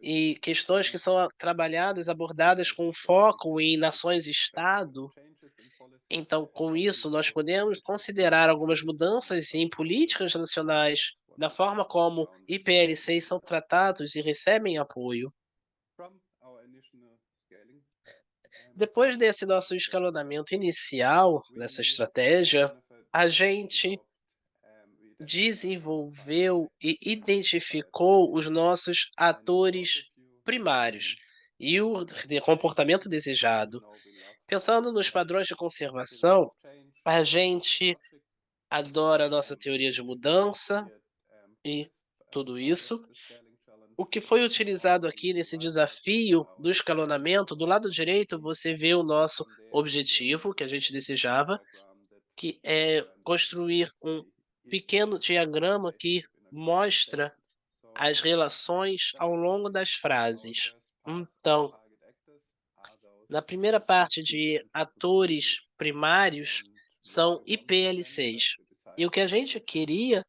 e questões que são trabalhadas, abordadas com foco em nações-estado. Então, com isso, nós podemos considerar algumas mudanças em políticas nacionais, na forma como IPLCs são tratados e recebem apoio. Depois desse nosso escalonamento inicial nessa estratégia, a gente desenvolveu e identificou os nossos atores primários e o comportamento desejado. Pensando nos padrões de conservação, a gente adora a nossa teoria de mudança e tudo isso. O que foi utilizado aqui nesse desafio do escalonamento, do lado direito você vê o nosso objetivo que a gente desejava, que é construir um pequeno diagrama que mostra as relações ao longo das frases. Então, na primeira parte de atores primários são IPLCs. E o que a gente queria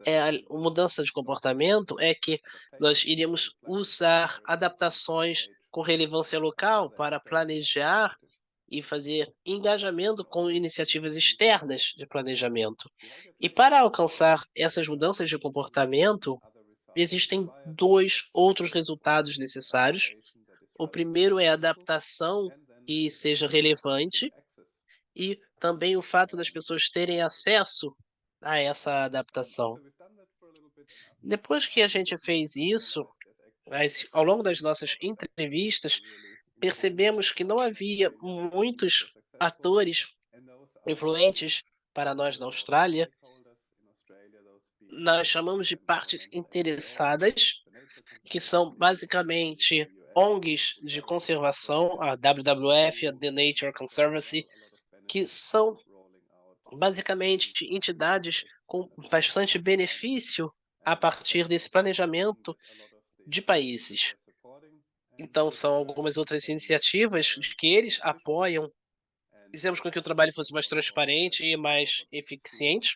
a mudança de comportamento é que nós iríamos usar adaptações com relevância local para planejar e fazer engajamento com iniciativas externas de planejamento. E para alcançar essas mudanças de comportamento, existem 2 outros resultados necessários. O primeiro é a adaptação que seja relevante e também o fato das pessoas terem acesso a essa adaptação. Depois que a gente fez isso, ao longo das nossas entrevistas, percebemos que não havia muitos atores influentes para nós na Austrália. Nós chamamos de partes interessadas, que são basicamente ONGs de conservação, a WWF, a The Nature Conservancy, que são basicamente entidades com bastante benefício a partir desse planejamento de países. Então, são algumas outras iniciativas de que eles apoiam. Fizemos com que o trabalho fosse mais transparente e mais eficiente.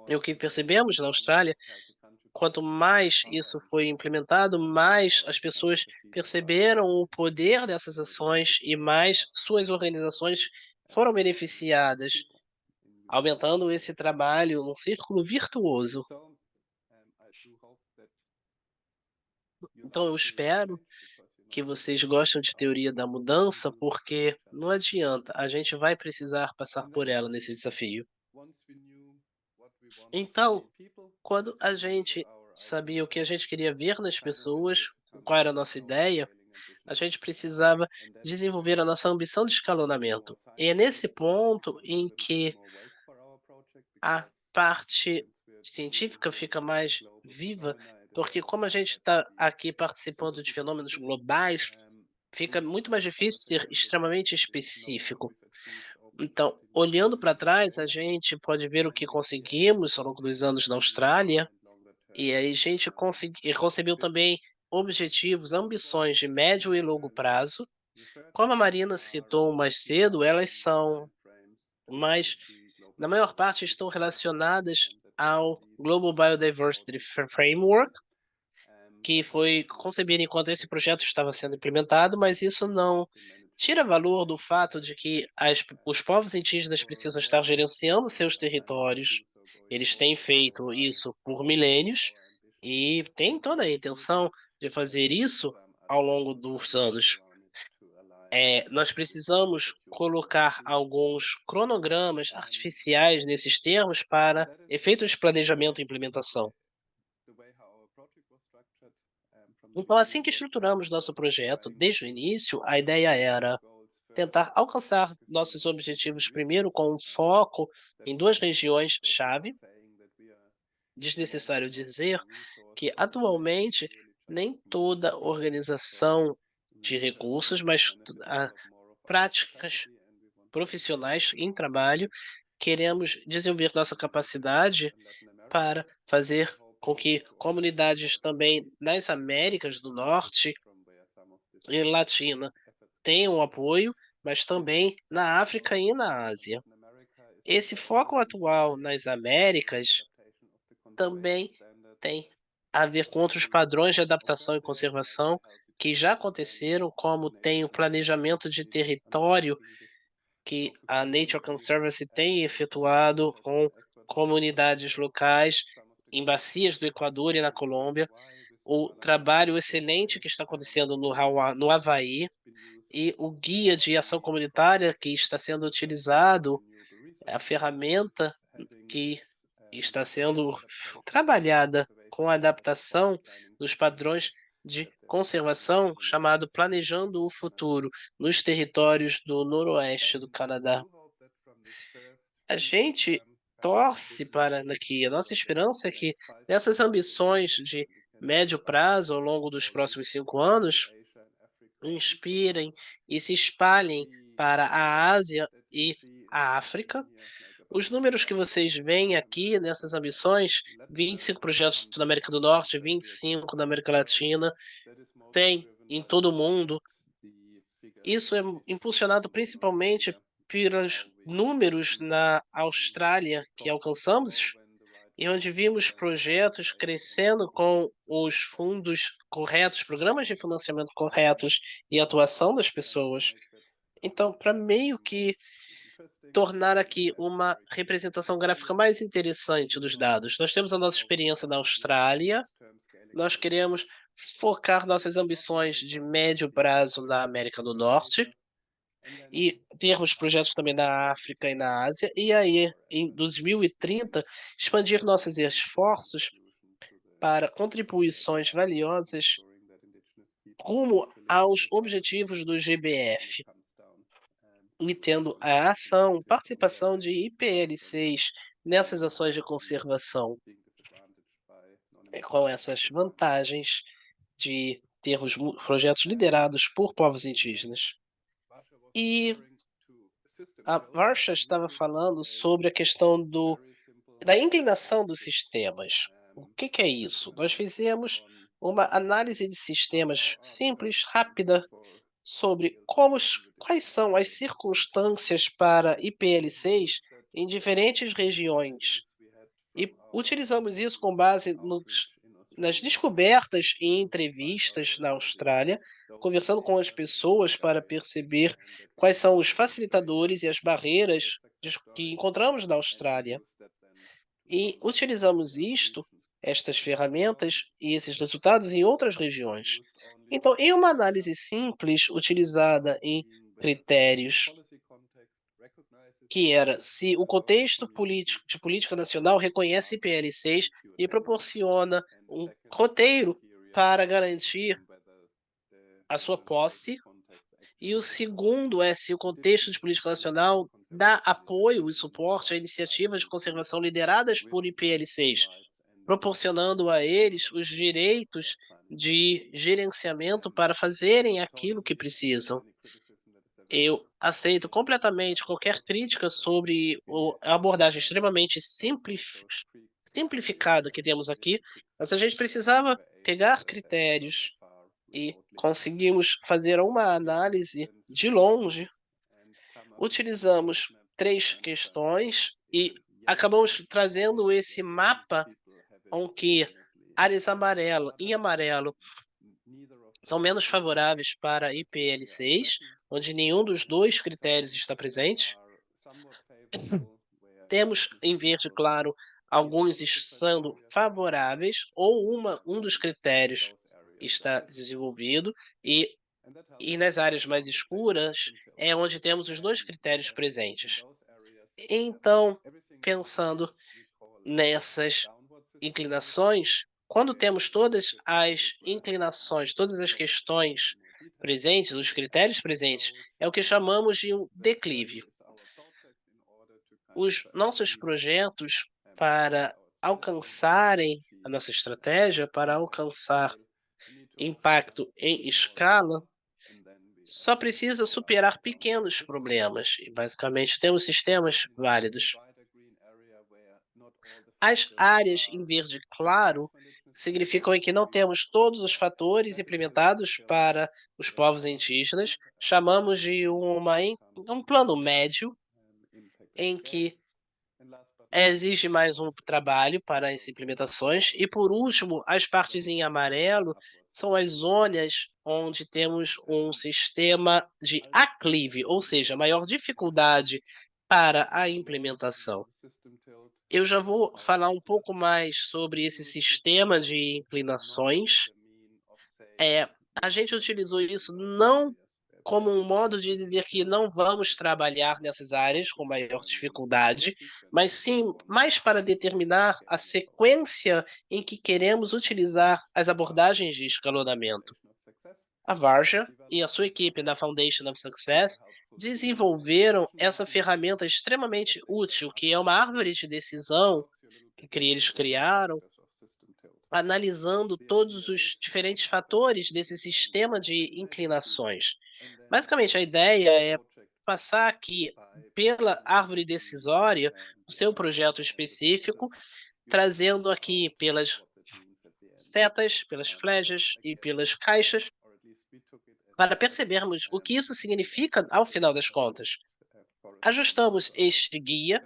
E o que percebemos na Austrália, quanto mais isso foi implementado, mais as pessoas perceberam o poder dessas ações e mais suas organizações foram beneficiadas, aumentando esse trabalho num círculo virtuoso. Então, eu espero que vocês gostam de teoria da mudança, porque não adianta, a gente vai precisar passar por ela nesse desafio. Então, quando a gente sabia o que a gente queria ver nas pessoas, qual era a nossa ideia, a gente precisava desenvolver a nossa ambição de escalonamento. E é nesse ponto em que a parte científica fica mais viva, porque como a gente está aqui participando de fenômenos globais, fica muito mais difícil ser extremamente específico. Então, olhando para trás, a gente pode ver o que conseguimos ao longo dos anos na Austrália E aí a gente concebeu também objetivos, ambições de médio e longo prazo. Como a Marina citou mais cedo, elas são mais, na maior parte, estão relacionadas ao Global Biodiversity Framework, que foi concebido enquanto esse projeto estava sendo implementado, mas isso não tira valor do fato de que os povos indígenas precisam estar gerenciando seus territórios. Eles têm feito isso por milênios e têm toda a intenção de fazer isso ao longo dos anos. Nós precisamos colocar alguns cronogramas artificiais nesses termos para efeitos de planejamento e implementação. Então, assim que estruturamos nosso projeto, desde o início, a ideia era tentar alcançar nossos objetivos primeiro com um foco em duas regiões-chave. Desnecessário dizer que, atualmente, nem toda organização de recursos, mas práticas profissionais em trabalho, queremos desenvolver nossa capacidade para fazer com que comunidades também nas Américas do Norte e Latina tenham apoio, mas também na África e na Ásia. Esse foco atual nas Américas também tem a ver com outros padrões de adaptação e conservação que já aconteceram, como tem o planejamento de território que a Nature Conservancy tem efetuado com comunidades locais em bacias do Equador e na Colômbia, o trabalho excelente que está acontecendo no Havaí e o guia de ação comunitária que está sendo utilizado, a ferramenta que está sendo trabalhada com a adaptação dos padrões de conservação, chamado Planejando o Futuro, nos territórios do noroeste do Canadá. A gente torce para que a nossa esperança é que nessas ambições de médio prazo, ao longo dos próximos 5 anos, inspirem e se espalhem para a Ásia e a África. Os números que vocês veem aqui nessas ambições, 25 projetos na América do Norte, 25 na América Latina, tem em todo o mundo. Isso é impulsionado principalmente pelos números na Austrália que alcançamos e onde vimos projetos crescendo com os fundos corretos, programas de financiamento corretos e atuação das pessoas. Então, para meio que tornar aqui uma representação gráfica mais interessante dos dados, nós temos a nossa experiência na Austrália, nós queremos focar nossas ambições de médio prazo na América do Norte e termos projetos também na África e na Ásia, e aí, em 2030, expandir nossos esforços para contribuições valiosas rumo aos objetivos do GBF, e tendo a participação de IPLCs nessas ações de conservação, com essas vantagens de termos projetos liderados por povos indígenas. E a Varsha estava falando sobre a questão da inclinação dos sistemas. O que é isso? Nós fizemos uma análise de sistemas simples, rápida, sobre quais são as circunstâncias para IPLCs em diferentes regiões. E utilizamos isso com base nas descobertas e entrevistas na Austrália, conversando com as pessoas para perceber quais são os facilitadores e as barreiras que encontramos na Austrália. E utilizamos estas ferramentas e esses resultados em outras regiões. Então, em uma análise simples, utilizada em critérios que era se o contexto político de política nacional reconhece IPLCs e proporciona um roteiro para garantir a sua posse, e o segundo é se o contexto de política nacional dá apoio e suporte a iniciativas de conservação lideradas por IPLCs, proporcionando a eles os direitos de gerenciamento para fazerem aquilo que precisam. Eu aceito completamente qualquer crítica sobre a abordagem extremamente simplificada que temos aqui, mas a gente precisava pegar critérios e conseguimos fazer uma análise de longe. Utilizamos 3 questões e acabamos trazendo esse mapa em que áreas em amarelo são menos favoráveis para IPL6, onde nenhum dos 2 critérios está presente. Temos em verde claro alguns sendo favoráveis ou um dos critérios está desenvolvido e nas áreas mais escuras é onde temos os 2 critérios presentes. Então, pensando nessas inclinações, quando temos todas as inclinações, todas as questões presentes, os critérios presentes, é o que chamamos de um declive. Os nossos projetos para alcançarem a nossa estratégia, para alcançar impacto em escala, só precisa superar pequenos problemas e basicamente temos sistemas válidos. As áreas em verde claro significam em que não temos todos os fatores implementados para os povos indígenas. Chamamos de um plano médio em que exige mais um trabalho para as implementações. E por último, as partes em amarelo são as zonas onde temos um sistema de aclive, ou seja, maior dificuldade para a implementação. Eu já vou falar um pouco mais sobre esse sistema de inclinações. A gente utilizou isso não como um modo de dizer que não vamos trabalhar nessas áreas com maior dificuldade, mas sim mais para determinar a sequência em que queremos utilizar as abordagens de escalonamento. A Varja e a sua equipe da Foundation of Success desenvolveram essa ferramenta extremamente útil, que é uma árvore de decisão que eles criaram, analisando todos os diferentes fatores desse sistema de inclinações. Basicamente, a ideia é passar aqui pela árvore decisória o seu projeto específico, trazendo aqui pelas setas, pelas flechas e pelas caixas, para percebermos o que isso significa ao final das contas. Ajustamos este guia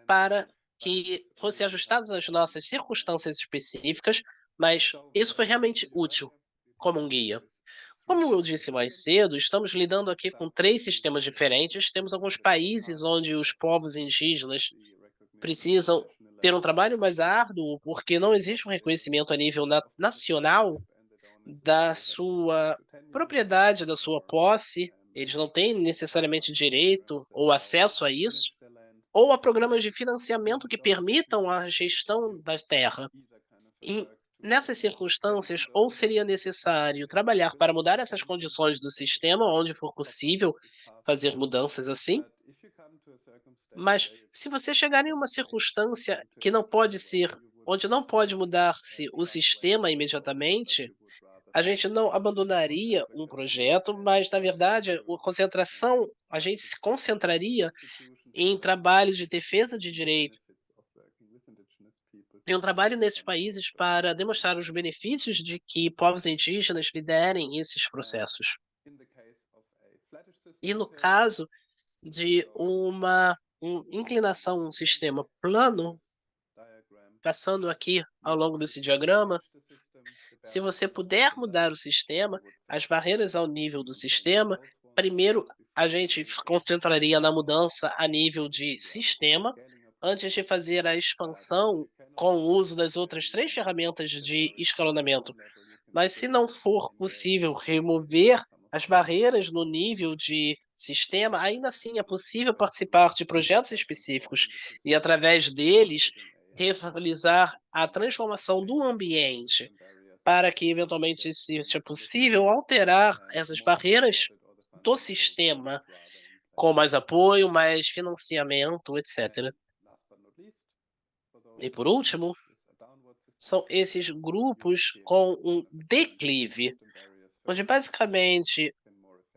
para que fosse ajustado às nossas circunstâncias específicas, mas isso foi realmente útil como um guia. Como eu disse mais cedo, estamos lidando aqui com 3 sistemas diferentes. Temos alguns países onde os povos indígenas precisam ter um trabalho mais árduo, porque não existe um reconhecimento a nível nacional da sua propriedade, da sua posse. Eles não têm necessariamente direito ou acesso a isso, ou a programas de financiamento que permitam a gestão da terra. E nessas circunstâncias, ou seria necessário trabalhar para mudar essas condições do sistema, onde for possível fazer mudanças assim. Mas se você chegar em uma circunstância que não pode ser, onde não pode mudar-se o sistema imediatamente, a gente não abandonaria um projeto, mas na verdade a gente se concentraria em trabalhos de defesa de direito, em um trabalho nesses países para demonstrar os benefícios de que povos indígenas liderem esses processos. E no caso de inclinação, um sistema plano, passando aqui ao longo desse diagrama, se você puder mudar o sistema, as barreiras ao nível do sistema, primeiro a gente concentraria na mudança a nível de sistema, antes de fazer a expansão com o uso das outras 3 ferramentas de escalonamento. Mas se não for possível remover as barreiras no nível de sistema, ainda assim é possível participar de projetos específicos e, através deles, realizar a transformação do ambiente para que, eventualmente, seja possível alterar essas barreiras do sistema com mais apoio, mais financiamento, etc. E, por último, são esses grupos com um declive, onde basicamente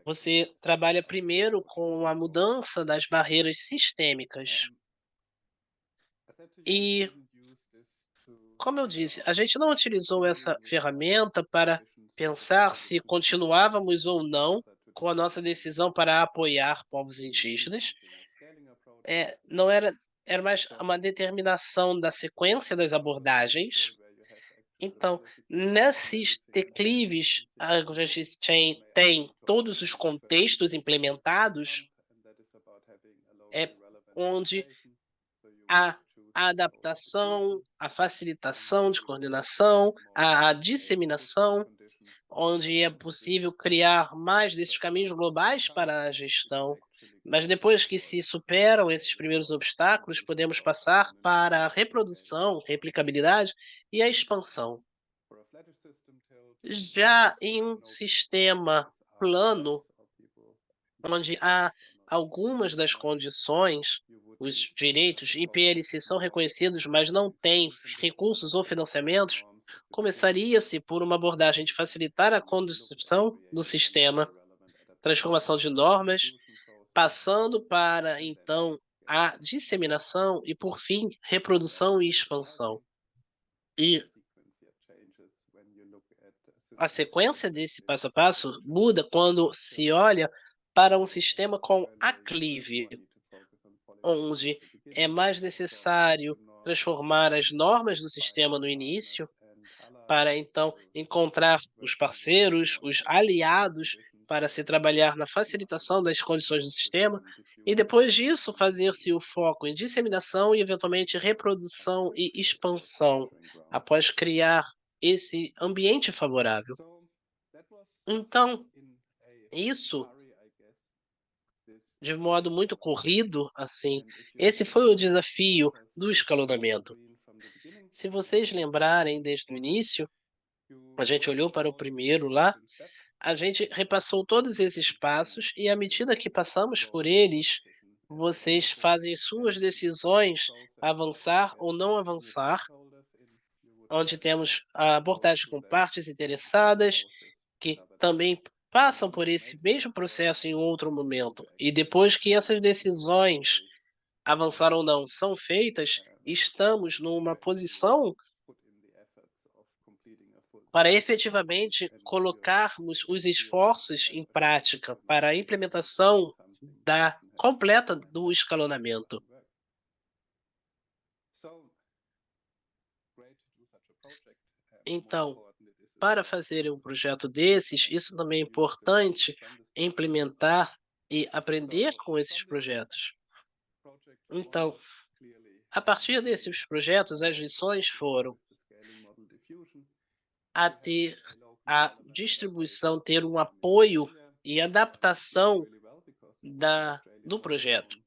você trabalha primeiro com a mudança das barreiras sistêmicas. E Como eu disse, a gente não utilizou essa ferramenta para pensar se continuávamos ou não com a nossa decisão para apoiar povos indígenas. Não era, era mais uma determinação da sequência das abordagens. Então, nesses declives, a gente tem todos os contextos implementados, é onde a adaptação, a facilitação de coordenação, a disseminação, onde é possível criar mais desses caminhos globais para a gestão. Mas depois que se superam esses primeiros obstáculos, podemos passar para a reprodução, replicabilidade e a expansão. Já em um sistema plano, onde há algumas das condições, os direitos IPLC são reconhecidos, mas não têm recursos ou financiamentos, começaria-se por uma abordagem de facilitar a condução do sistema, transformação de normas, passando para, então, a disseminação e, por fim, reprodução e expansão. E a sequência desse passo a passo muda quando se olha para um sistema com aclive, onde é mais necessário transformar as normas do sistema no início, para então encontrar os parceiros, os aliados, para se trabalhar na facilitação das condições do sistema, e depois disso fazer-se o foco em disseminação e eventualmente reprodução e expansão, após criar esse ambiente favorável. Então, isso, de modo muito corrido, assim, esse foi o desafio do escalonamento. Se vocês lembrarem desde o início, a gente olhou para o primeiro lá, a gente repassou todos esses passos e à medida que passamos por eles, vocês fazem suas decisões, avançar ou não avançar, onde temos a abordagem com partes interessadas, que também passam por esse mesmo processo em outro momento. E depois que essas decisões, avançar ou não, são feitas, estamos numa posição para efetivamente colocarmos os esforços em prática para a implementação da completa do escalonamento. Então, para fazer um projeto desses, isso também é importante implementar e aprender com esses projetos. Então, a partir desses projetos, as lições foram a ter a distribuição, ter um apoio e adaptação do projeto.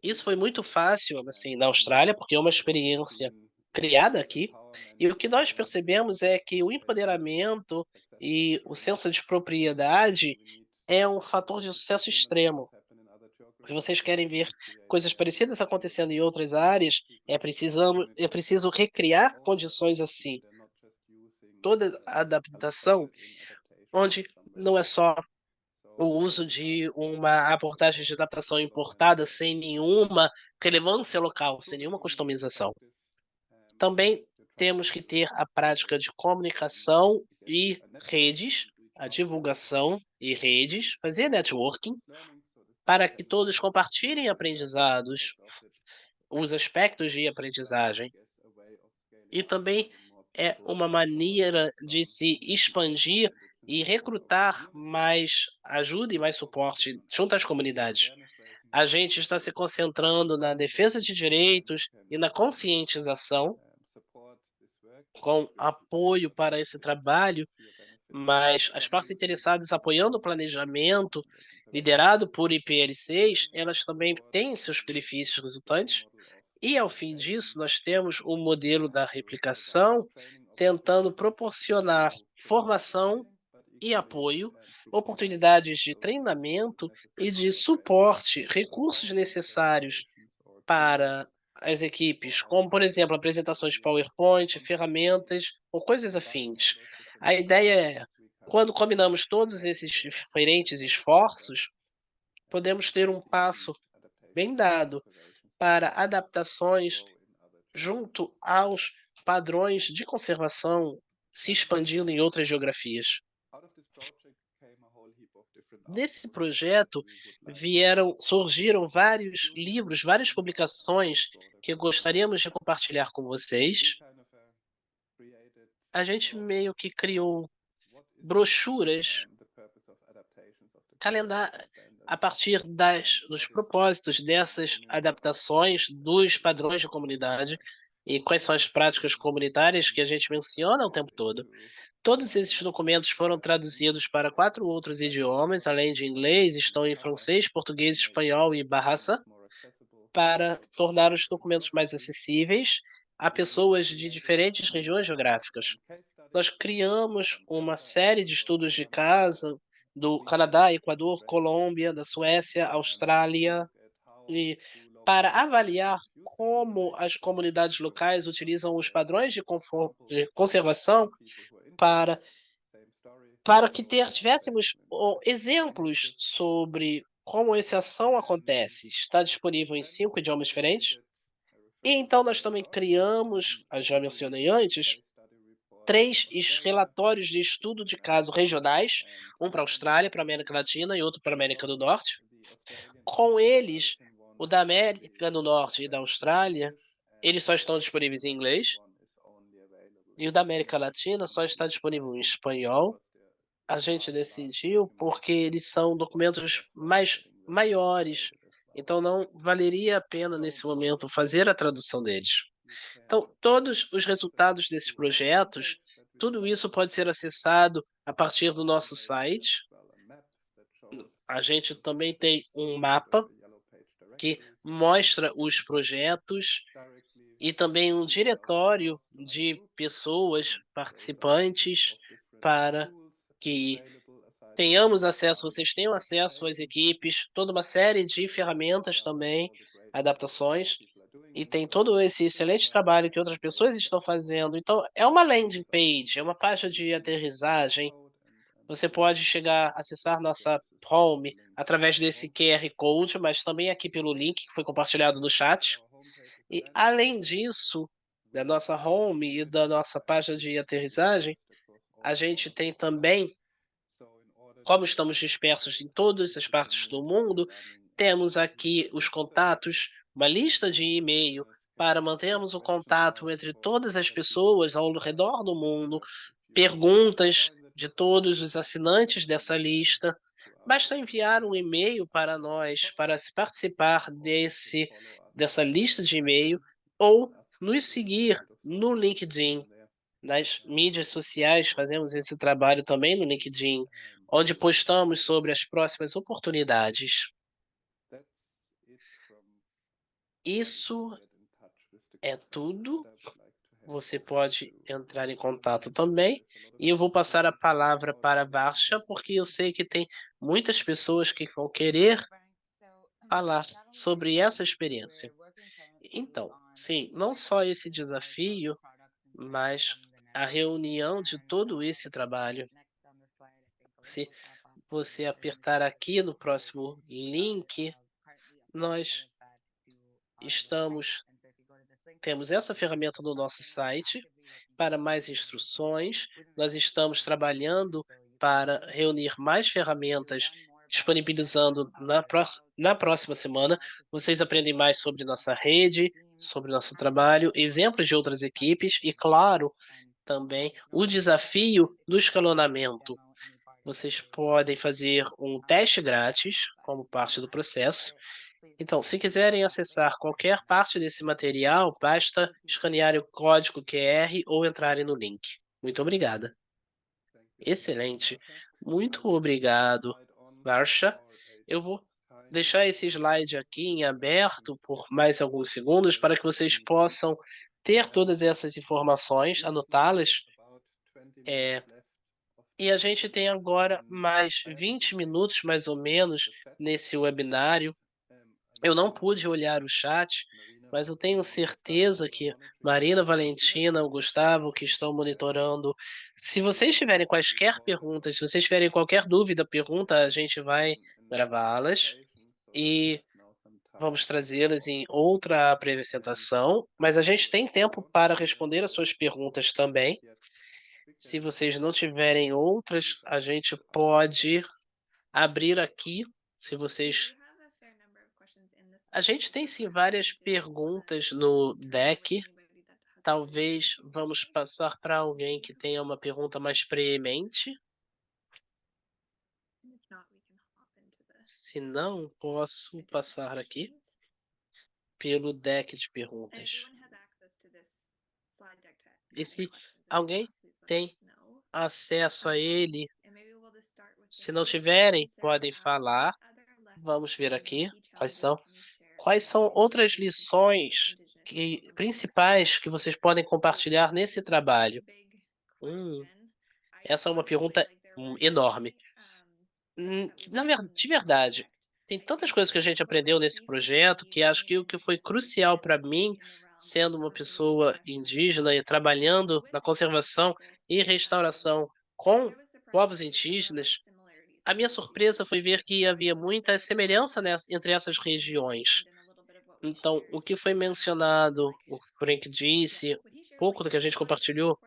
Isso foi muito fácil, assim, na Austrália, porque é uma experiência criada aqui, e o que nós percebemos é que o empoderamento e o senso de propriedade é um fator de sucesso extremo. Se vocês querem ver coisas parecidas acontecendo em outras áreas, é preciso recriar condições assim. Toda a adaptação, onde não é só o uso de uma abordagem de adaptação importada sem nenhuma relevância local, sem nenhuma customização. Também temos que ter a prática de comunicação e redes, a divulgação e redes, fazer networking, para que todos compartilhem aprendizados, os aspectos de aprendizagem. E também é uma maneira de se expandir e recrutar mais ajuda e mais suporte junto às comunidades. A gente está se concentrando na defesa de direitos e na conscientização, com apoio para esse trabalho, mas as partes interessadas apoiando o planejamento, liderado por IPLCs, elas também têm seus benefícios resultantes. E ao fim disso, nós temos o modelo da replicação, tentando proporcionar formação e apoio, oportunidades de treinamento e de suporte, recursos necessários para as equipes, como, por exemplo, apresentações de PowerPoint, ferramentas ou coisas afins. A ideia é, quando combinamos todos esses diferentes esforços, podemos ter um passo bem dado para adaptações junto aos padrões de conservação se expandindo em outras geografias. Nesse projeto surgiram vários livros, várias publicações que gostaríamos de compartilhar com vocês. A gente meio que criou brochuras, a partir dos propósitos dessas adaptações, dos padrões de comunidade e quais são as práticas comunitárias que a gente menciona o tempo todo. Todos esses documentos foram traduzidos para 4 outros idiomas, além de inglês, estão em francês, português, espanhol e bahasa, para tornar os documentos mais acessíveis a pessoas de diferentes regiões geográficas. Nós criamos uma série de estudos de caso do Canadá, Equador, Colômbia, da Suécia, Austrália, e para avaliar como as comunidades locais utilizam os padrões de conservação para que tivéssemos exemplos sobre como essa ação acontece. Está disponível em 5 idiomas diferentes. E então nós também criamos, já mencionei antes, 3 relatórios de estudo de caso regionais, um para a Austrália, para a América Latina e outro para a América do Norte. Com eles, o da América do Norte e da Austrália, eles só estão disponíveis em inglês. E o da América Latina só está disponível em espanhol. A gente decidiu porque eles são documentos maiores, então não valeria a pena nesse momento fazer a tradução deles. Então, todos os resultados desses projetos, tudo isso pode ser acessado a partir do nosso site. A gente também tem um mapa que mostra os projetos e também um diretório de pessoas participantes para que vocês tenham acesso às equipes, toda uma série de ferramentas também, adaptações, e tem todo esse excelente trabalho que outras pessoas estão fazendo. Então, é uma landing page, é uma página de aterrissagem. Você pode acessar nossa home através desse QR Code, mas também aqui pelo link que foi compartilhado no chat. E, além disso, da nossa home e da nossa página de aterrissagem, a gente tem também, como estamos dispersos em todas as partes do mundo, temos aqui os contatos, uma lista de e-mail para mantermos o contato entre todas as pessoas ao redor do mundo, perguntas de todos os assinantes dessa lista. Basta enviar um e-mail para nós para se participar dessa lista de e-mail ou nos seguir no LinkedIn. Nas mídias sociais fazemos esse trabalho também no LinkedIn, onde postamos sobre as próximas oportunidades. Isso é tudo. Você pode entrar em contato também. E eu vou passar a palavra para a Varsha, porque eu sei que tem muitas pessoas que vão querer falar sobre essa experiência. Então, sim, não só esse desafio, mas a reunião de todo esse trabalho. Se você apertar aqui no próximo link, nós temos essa ferramenta no nosso site. Para mais instruções, nós estamos trabalhando para reunir mais ferramentas, disponibilizando na próxima semana. Vocês aprendem mais sobre nossa rede, sobre nosso trabalho, exemplos de outras equipes e, claro, também o desafio do escalonamento. Vocês podem fazer um teste grátis como parte do processo. Então, se quiserem acessar qualquer parte desse material, basta escanear o código QR ou entrarem no link. Muito obrigada. Excelente. Muito obrigado, Varsha. Eu vou deixar esse slide aqui em aberto por mais alguns segundos para que vocês possam ter todas essas informações, anotá-las. E a gente tem agora mais 20 minutos, mais ou menos, nesse webinário. Eu não pude olhar o chat, mas eu tenho certeza que Marina, Valentina, o Gustavo, que estão monitorando. Se vocês tiverem quaisquer perguntas, se vocês tiverem qualquer dúvida, pergunta, a gente vai gravá-las. E Vamos trazê-las em outra apresentação, mas a gente tem tempo para responder as suas perguntas também. Se vocês não tiverem outras, a gente pode abrir aqui, se vocês. A gente tem sim várias perguntas no deck. Talvez vamos passar para alguém que tenha uma pergunta mais preemente. Se não, posso passar aqui pelo deck de perguntas. E se alguém tem acesso a ele, se não tiverem, podem falar. Vamos ver aqui quais são. Quais são outras lições principais que vocês podem compartilhar nesse trabalho? Essa é uma pergunta enorme. De verdade, tem tantas coisas que a gente aprendeu nesse projeto que acho que o que foi crucial para mim, sendo uma pessoa indígena e trabalhando na conservação e restauração com povos indígenas, a minha surpresa foi ver que havia muita semelhança entre essas regiões. Então, o que foi mencionado, o Frank disse, pouco do que a gente compartilhou,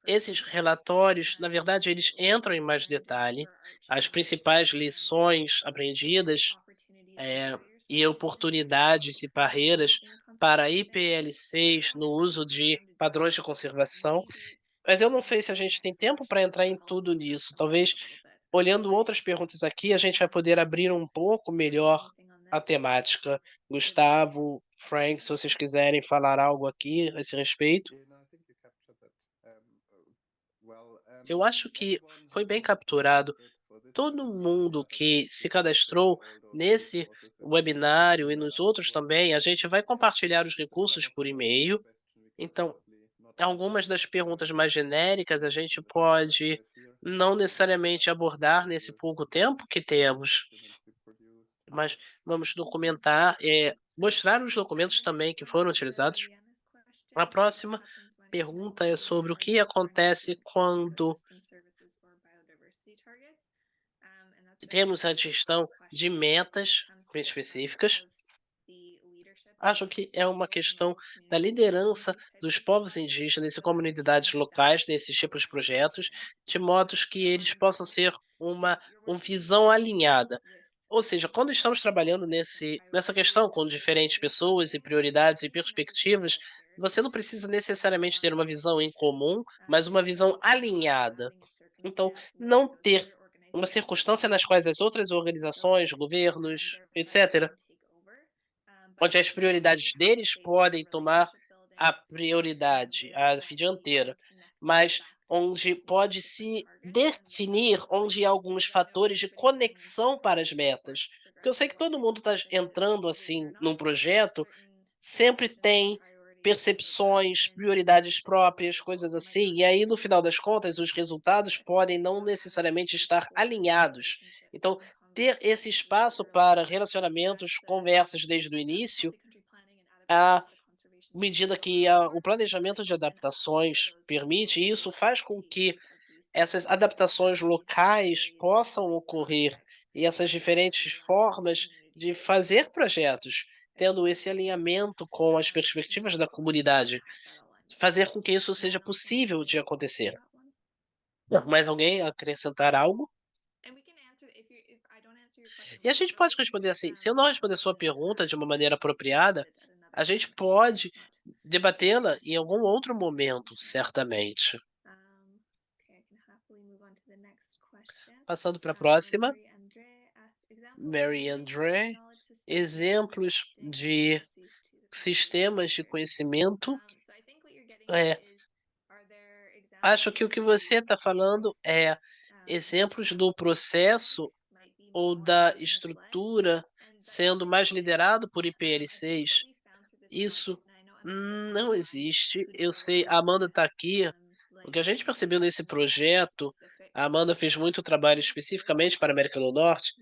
esses relatórios, na verdade, eles entram em mais detalhe, as principais lições aprendidas, e oportunidades e barreiras para IPL6 no uso de padrões de conservação, mas eu não sei se a gente tem tempo para entrar em tudo nisso. Talvez, olhando outras perguntas aqui, a gente vai poder abrir um pouco melhor a temática. Gustavo, Frank, se vocês quiserem falar algo aqui a esse respeito. Eu acho que foi bem capturado. Todo mundo que se cadastrou nesse webinário e nos outros também, a gente vai compartilhar os recursos por e-mail. Então, algumas das perguntas mais genéricas a gente pode não necessariamente abordar nesse pouco tempo que temos, mas vamos documentar, mostrar os documentos também que foram utilizados. A próxima pergunta é sobre o que acontece quando temos a gestão de metas específicas. Acho que é uma questão da liderança dos povos indígenas e comunidades locais nesses tipos de projetos, de modos que eles possam ser uma visão alinhada. Ou seja, quando estamos trabalhando nessa questão com diferentes pessoas e prioridades e perspectivas, você não precisa necessariamente ter uma visão em comum, mas uma visão alinhada. Então, não ter uma circunstância nas quais as outras organizações, governos, etc., onde as prioridades deles podem tomar a prioridade, a dianteira, mas onde pode se definir onde há alguns fatores de conexão para as metas. Porque eu sei que todo mundo está entrando assim num projeto, sempre tem percepções, prioridades próprias, coisas assim, e aí no final das contas os resultados podem não necessariamente estar alinhados. Então, ter esse espaço para relacionamentos, conversas desde o início, à medida que o planejamento de adaptações permite, e isso faz com que essas adaptações locais possam ocorrer e essas diferentes formas de fazer projetos, tendo esse alinhamento com as perspectivas da comunidade, fazer com que isso seja possível de acontecer. Mais alguém acrescentar algo? E a gente pode responder assim: se eu não responder sua pergunta de uma maneira apropriada, a gente pode debatê-la em algum outro momento, certamente. Passando para a próxima, Mary André, exemplos de sistemas de conhecimento. É, acho que o que você está falando é exemplos do processo ou da estrutura sendo mais liderado por IPL6. Isso não existe. Eu sei, a Amanda está aqui. O que a gente percebeu nesse projeto, a Amanda fez muito trabalho especificamente para a América do Norte.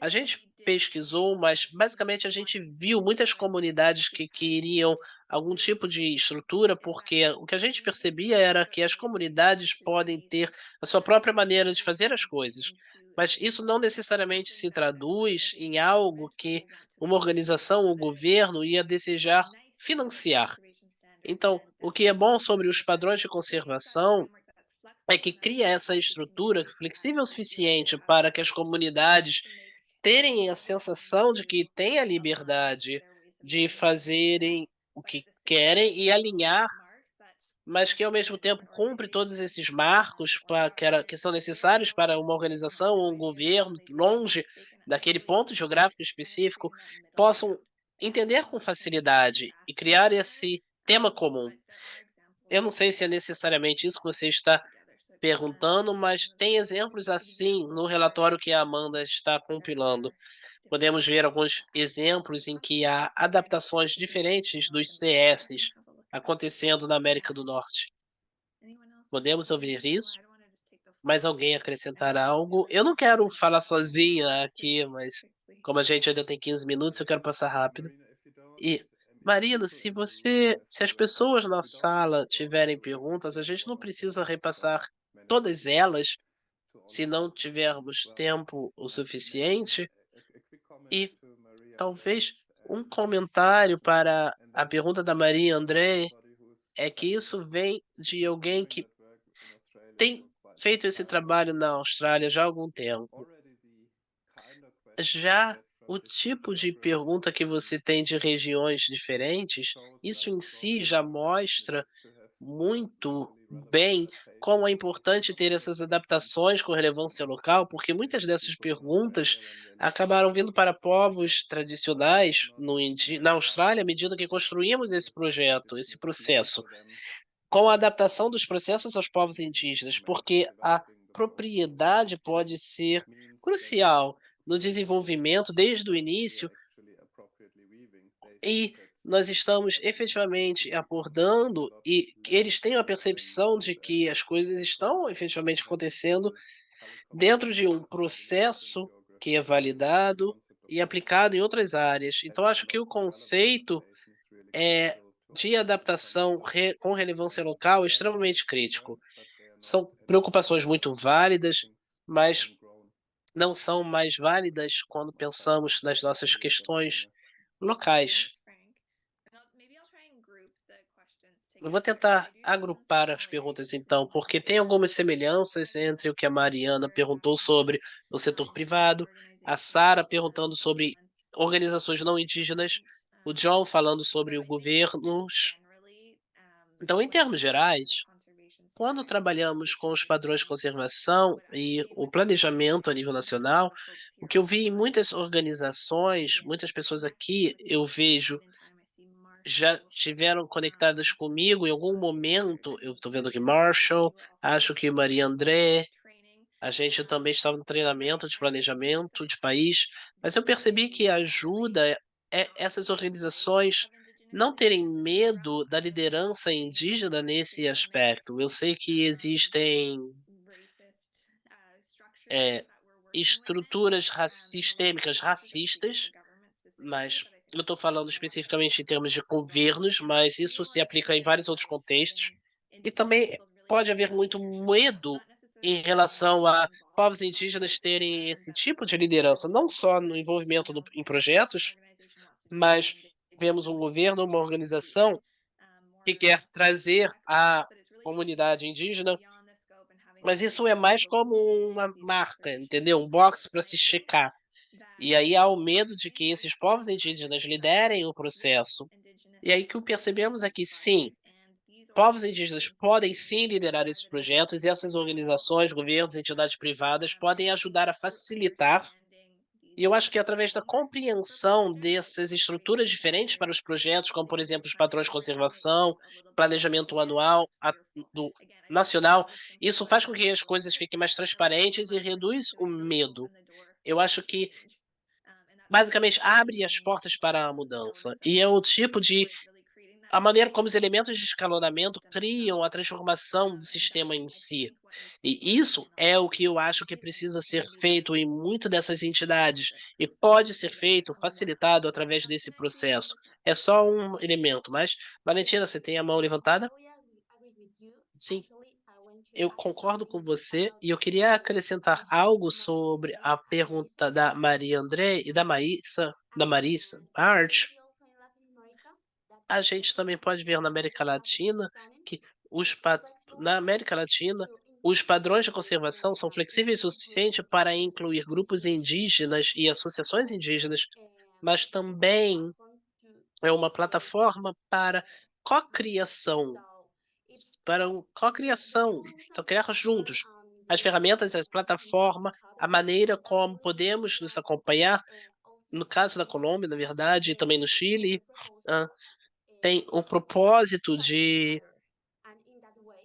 A gente pesquisou, mas basicamente a gente viu muitas comunidades que queriam algum tipo de estrutura, porque o que a gente percebia era que as comunidades podem ter a sua própria maneira de fazer as coisas, mas isso não necessariamente se traduz em algo que uma organização, o governo ia desejar financiar. Então, o que é bom sobre os padrões de conservação é que cria essa estrutura flexível o suficiente para que as comunidades terem a sensação de que têm a liberdade de fazerem o que querem e alinhar, mas que ao mesmo tempo cumpre todos esses marcos que são necessários para uma organização ou um governo longe daquele ponto geográfico específico possam entender com facilidade e criar esse tema comum. Eu não sei se é necessariamente isso que você está perguntando, mas tem exemplos assim no relatório que a Amanda está compilando. Podemos ver alguns exemplos em que há adaptações diferentes dos CSs acontecendo na América do Norte. Podemos ouvir isso? Mais alguém acrescentar algo? Eu não quero falar sozinha aqui, mas como a gente ainda tem 15 minutos, eu quero passar rápido. E, Marina, se as pessoas na sala tiverem perguntas, a gente não precisa repassar todas elas, se não tivermos tempo o suficiente. E talvez um comentário para a pergunta da Maria André é que isso vem de alguém que tem feito esse trabalho na Austrália já há algum tempo. Já o tipo de pergunta que você tem de regiões diferentes, isso em si já mostra muito bem como é importante ter essas adaptações com relevância local, porque muitas dessas perguntas acabaram vindo para povos tradicionais na Austrália à medida que construímos esse projeto, esse processo, com a adaptação dos processos aos povos indígenas, porque a propriedade pode ser crucial no desenvolvimento desde o início e nós estamos efetivamente abordando e que eles têm a percepção de que as coisas estão efetivamente acontecendo dentro de um processo que é validado e aplicado em outras áreas. Então acho que o conceito de adaptação com relevância local é extremamente crítico. São preocupações muito válidas, mas não são mais válidas quando pensamos nas nossas questões locais. Eu vou tentar agrupar as perguntas então, porque tem algumas semelhanças entre o que a Mariana perguntou sobre o setor privado, a Sara perguntando sobre organizações não indígenas, o John falando sobre o governos. Então, em termos gerais, quando trabalhamos com os padrões de conservação e o planejamento a nível nacional, o que eu vi em muitas organizações, muitas pessoas aqui, eu vejo já estiveram conectadas comigo em algum momento. Eu estou vendo aqui Marshall, acho que Maria André, a gente também estava no treinamento de planejamento de país, mas eu percebi que ajuda essas organizações não terem medo da liderança indígena nesse aspecto. Eu sei que existem eh, estruturas sistêmicas racistas, mas eu estou falando especificamente em termos de governos, mas isso se aplica em vários outros contextos. E também pode haver muito medo em relação a povos indígenas terem esse tipo de liderança, não só no envolvimento em projetos, mas vemos um governo, uma organização que quer trazer a comunidade indígena, mas isso é mais como uma marca, entendeu? Um box para se checar. E aí há o medo de que esses povos indígenas liderem o processo. E aí o que percebemos é que sim, povos indígenas podem sim liderar esses projetos e essas organizações, governos, entidades privadas podem ajudar a facilitar. E eu acho que através da compreensão dessas estruturas diferentes para os projetos, como por exemplo os padrões de conservação, planejamento anual nacional, isso faz com que as coisas fiquem mais transparentes e reduz o medo. Eu acho que basicamente abre as portas para a mudança. E é o tipo de a maneira como os elementos de escalonamento criam a transformação do sistema em si. E isso é o que eu acho que precisa ser feito em muito dessas entidades e pode ser feito, facilitado através desse processo. É só um elemento, mas Valentina, você tem a mão levantada? Sim, eu concordo com você e eu queria acrescentar algo sobre a pergunta da Maria André e da Marissa Hart. A gente também pode ver na América Latina que os pa na América Latina, os padrões de conservação são flexíveis o suficiente para incluir grupos indígenas e associações indígenas, mas também é uma plataforma para cocriação, então criar juntos as ferramentas, as plataforma, a maneira como podemos nos acompanhar. No caso da Colômbia, na verdade, e também no Chile, hã, tem o propósito de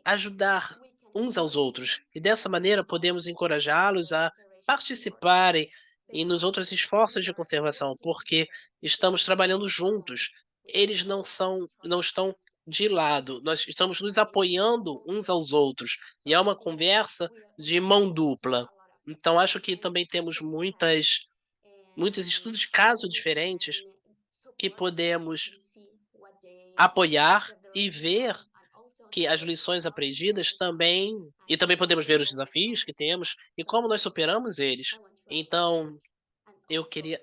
ajudar uns aos outros, e dessa maneira podemos encorajá-los a participarem e nos outros esforços de conservação, porque estamos trabalhando juntos. Eles não estão de lado, nós estamos nos apoiando uns aos outros, e é uma conversa de mão dupla. Então acho que também temos muitos estudos de caso diferentes que podemos apoiar e ver que as lições aprendidas também podemos ver os desafios que temos e como nós superamos eles. Então, eu queria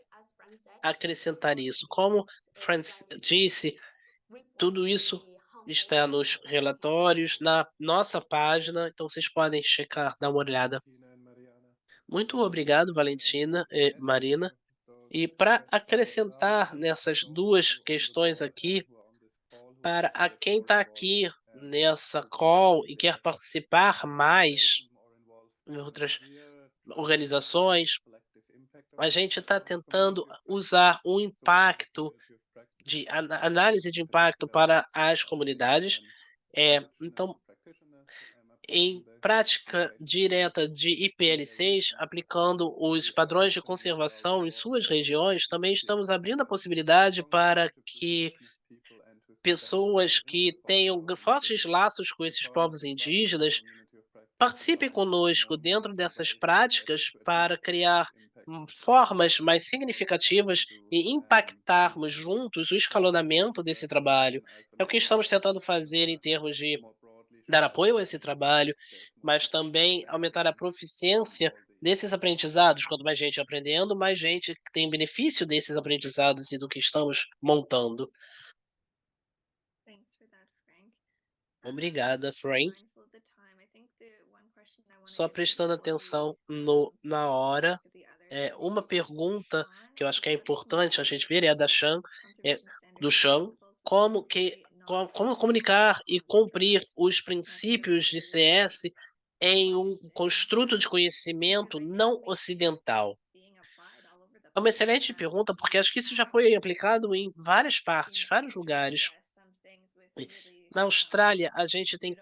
acrescentar isso. Como Franz disse, tudo isso está nos relatórios, na nossa página, então vocês podem checar, dar uma olhada. Muito obrigado, Valentina e Marina. E para acrescentar nessas duas questões aqui, para a quem está aqui nessa call e quer participar mais em outras organizações, a gente está tentando usar o impacto de análise de impacto para as comunidades. Então, em prática direta de IPL6, aplicando os padrões de conservação em suas regiões, também estamos abrindo a possibilidade para que pessoas que tenham fortes laços com esses povos indígenas participem conosco dentro dessas práticas para criar formas mais significativas e impactarmos juntos o escalonamento desse trabalho. É o que estamos tentando fazer em termos de dar apoio a esse trabalho, mas também aumentar a proficiência desses aprendizados. Quanto mais gente aprendendo, mais gente tem benefício desses aprendizados e do que estamos montando. Obrigada, Frank. Só prestando atenção na hora, uma pergunta que eu acho que é importante a gente ver é a da Chan, do Chan, como comunicar e cumprir os princípios de CS em um construto de conhecimento não ocidental. É uma excelente pergunta, porque acho que isso já foi aplicado em várias partes, vários lugares. E na Austrália, a gente tem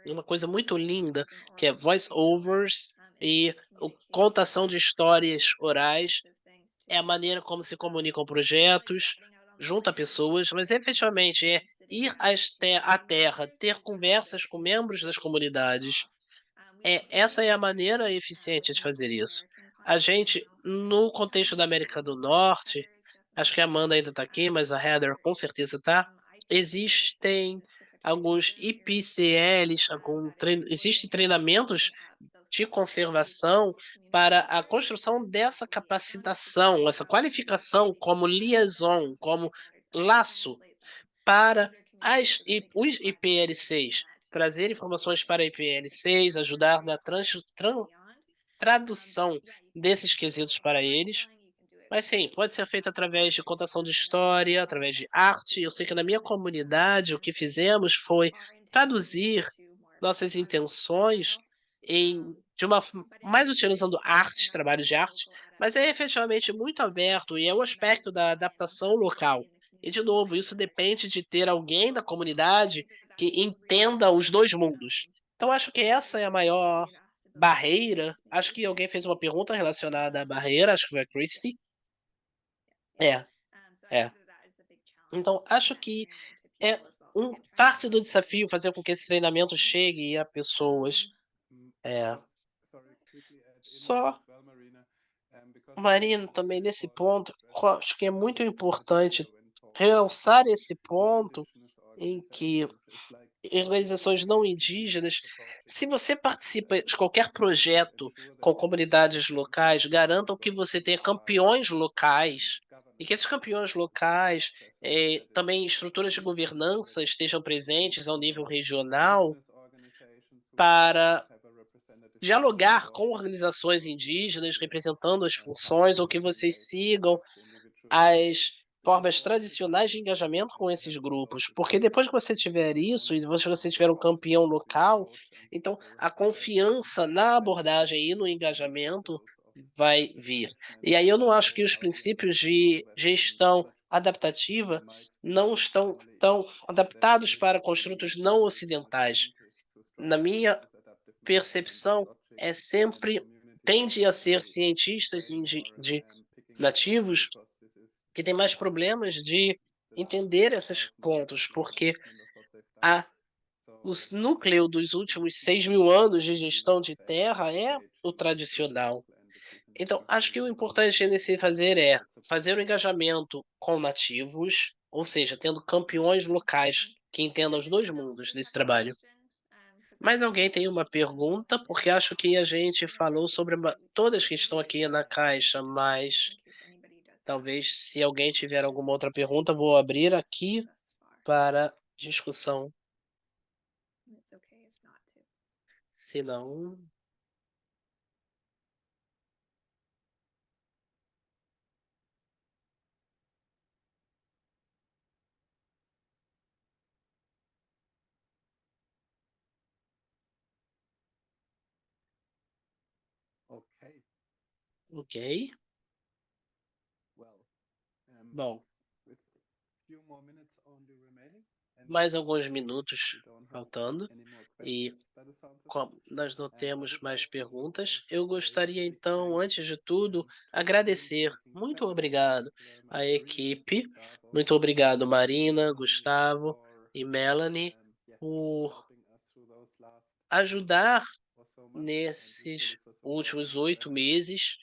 uma coisa muito linda, que é voice-overs e contação de histórias orais. É a maneira como se comunicam projetos, junto a pessoas, mas efetivamente é ir à terra, ter conversas com membros das comunidades. Essa é a maneira eficiente de fazer isso. A gente, no contexto da América do Norte, acho que a Amanda ainda está aqui, mas a Heather com certeza está. Existem alguns IPCLs, existem treinamentos de conservação para a construção dessa capacitação, essa qualificação como liaison, como laço para os IPL6, trazer informações para IPL6, ajudar na tradução desses quesitos para eles. Mas sim, pode ser feito através de contação de história, através de arte. Eu sei que na minha comunidade o que fizemos foi traduzir nossas intenções mais utilizando arte, trabalhos de arte, mas é efetivamente muito aberto e é o aspecto da adaptação local. E de novo, isso depende de ter alguém da comunidade que entenda os 2 mundos. Então acho que essa é a maior barreira. Acho que alguém fez uma pergunta relacionada à barreira, acho que foi a Christie. É, é. Então acho que é parte do desafio fazer com que esse treinamento chegue a pessoas. É. Só, Marina, também nesse ponto, acho que é muito importante realçar esse ponto em que organizações não indígenas, se você participa de qualquer projeto com comunidades locais, garantam que você tenha campeões locais e que esses campeões locais, também estruturas de governança estejam presentes ao nível regional para dialogar com organizações indígenas representando as funções ou que vocês sigam as formas tradicionais de engajamento com esses grupos, porque depois que você tiver isso e você tiver um campeão local, então a confiança na abordagem e no engajamento vai vir. E aí eu não acho que os princípios de gestão adaptativa não estão tão adaptados para construtos não ocidentais. Na minha percepção, é sempre tende a ser cientistas de nativos que têm mais problemas de entender esses pontos, porque a núcleo dos últimos 6.000 anos de gestão de terra é o tradicional. Então, acho que o importante nesse fazer é fazer o engajamento com nativos, ou seja, tendo campeões locais que entendam os 2 mundos nesse trabalho. Mais alguém tem uma pergunta? Porque acho que a gente falou sobre todas que estão aqui na caixa, mas talvez se alguém tiver alguma outra pergunta, vou abrir aqui para discussão. Se não, ok. Bom, mais alguns minutos faltando e como nós não temos mais perguntas, eu gostaria então, antes de tudo, agradecer. Muito obrigado à equipe, muito obrigado Marina, Gustavo e Melanie por ajudar nesses últimos 8 meses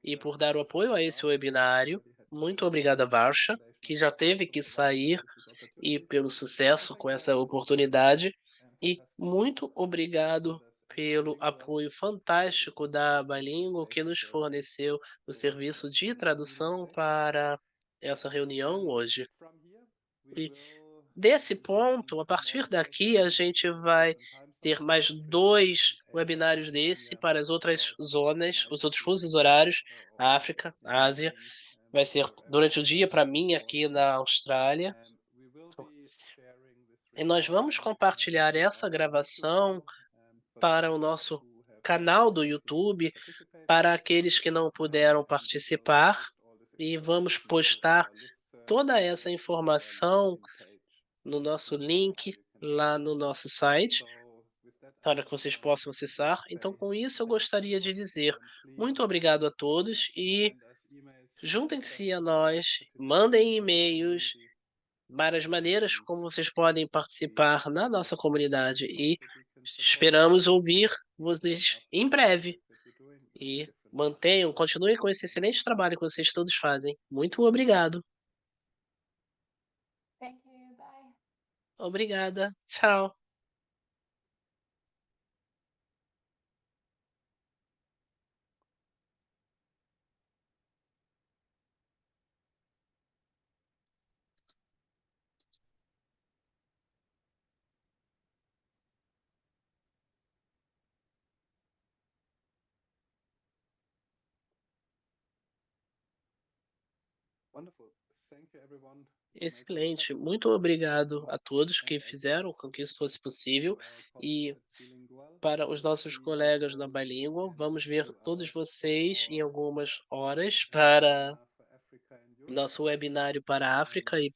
e por dar o apoio a esse webinário. Muito obrigado a Varsha, que já teve que sair, e pelo sucesso com essa oportunidade. E muito obrigado pelo apoio fantástico da Bilingual, que nos forneceu o serviço de tradução para essa reunião hoje. E desse ponto, a partir daqui, a gente vai ter mais 2 webinários desse para as outras zonas, os outros fusos horários, África, Ásia. Vai ser durante o dia para mim aqui na Austrália. E nós vamos compartilhar essa gravação para o nosso canal do YouTube, para aqueles que não puderam participar, e vamos postar toda essa informação no nosso link lá no nosso site, para que vocês possam acessar. Então, com isso, eu gostaria de dizer muito obrigado a todos e juntem-se a nós, mandem e-mails, várias maneiras como vocês podem participar na nossa comunidade e esperamos ouvir vocês em breve. E continuem com esse excelente trabalho que vocês todos fazem. Muito obrigado. Obrigada. Tchau. Excelente. Muito obrigado a todos que fizeram com que isso fosse possível. E para os nossos colegas da Bilingual, vamos ver todos vocês em algumas horas para nosso webinário para a África e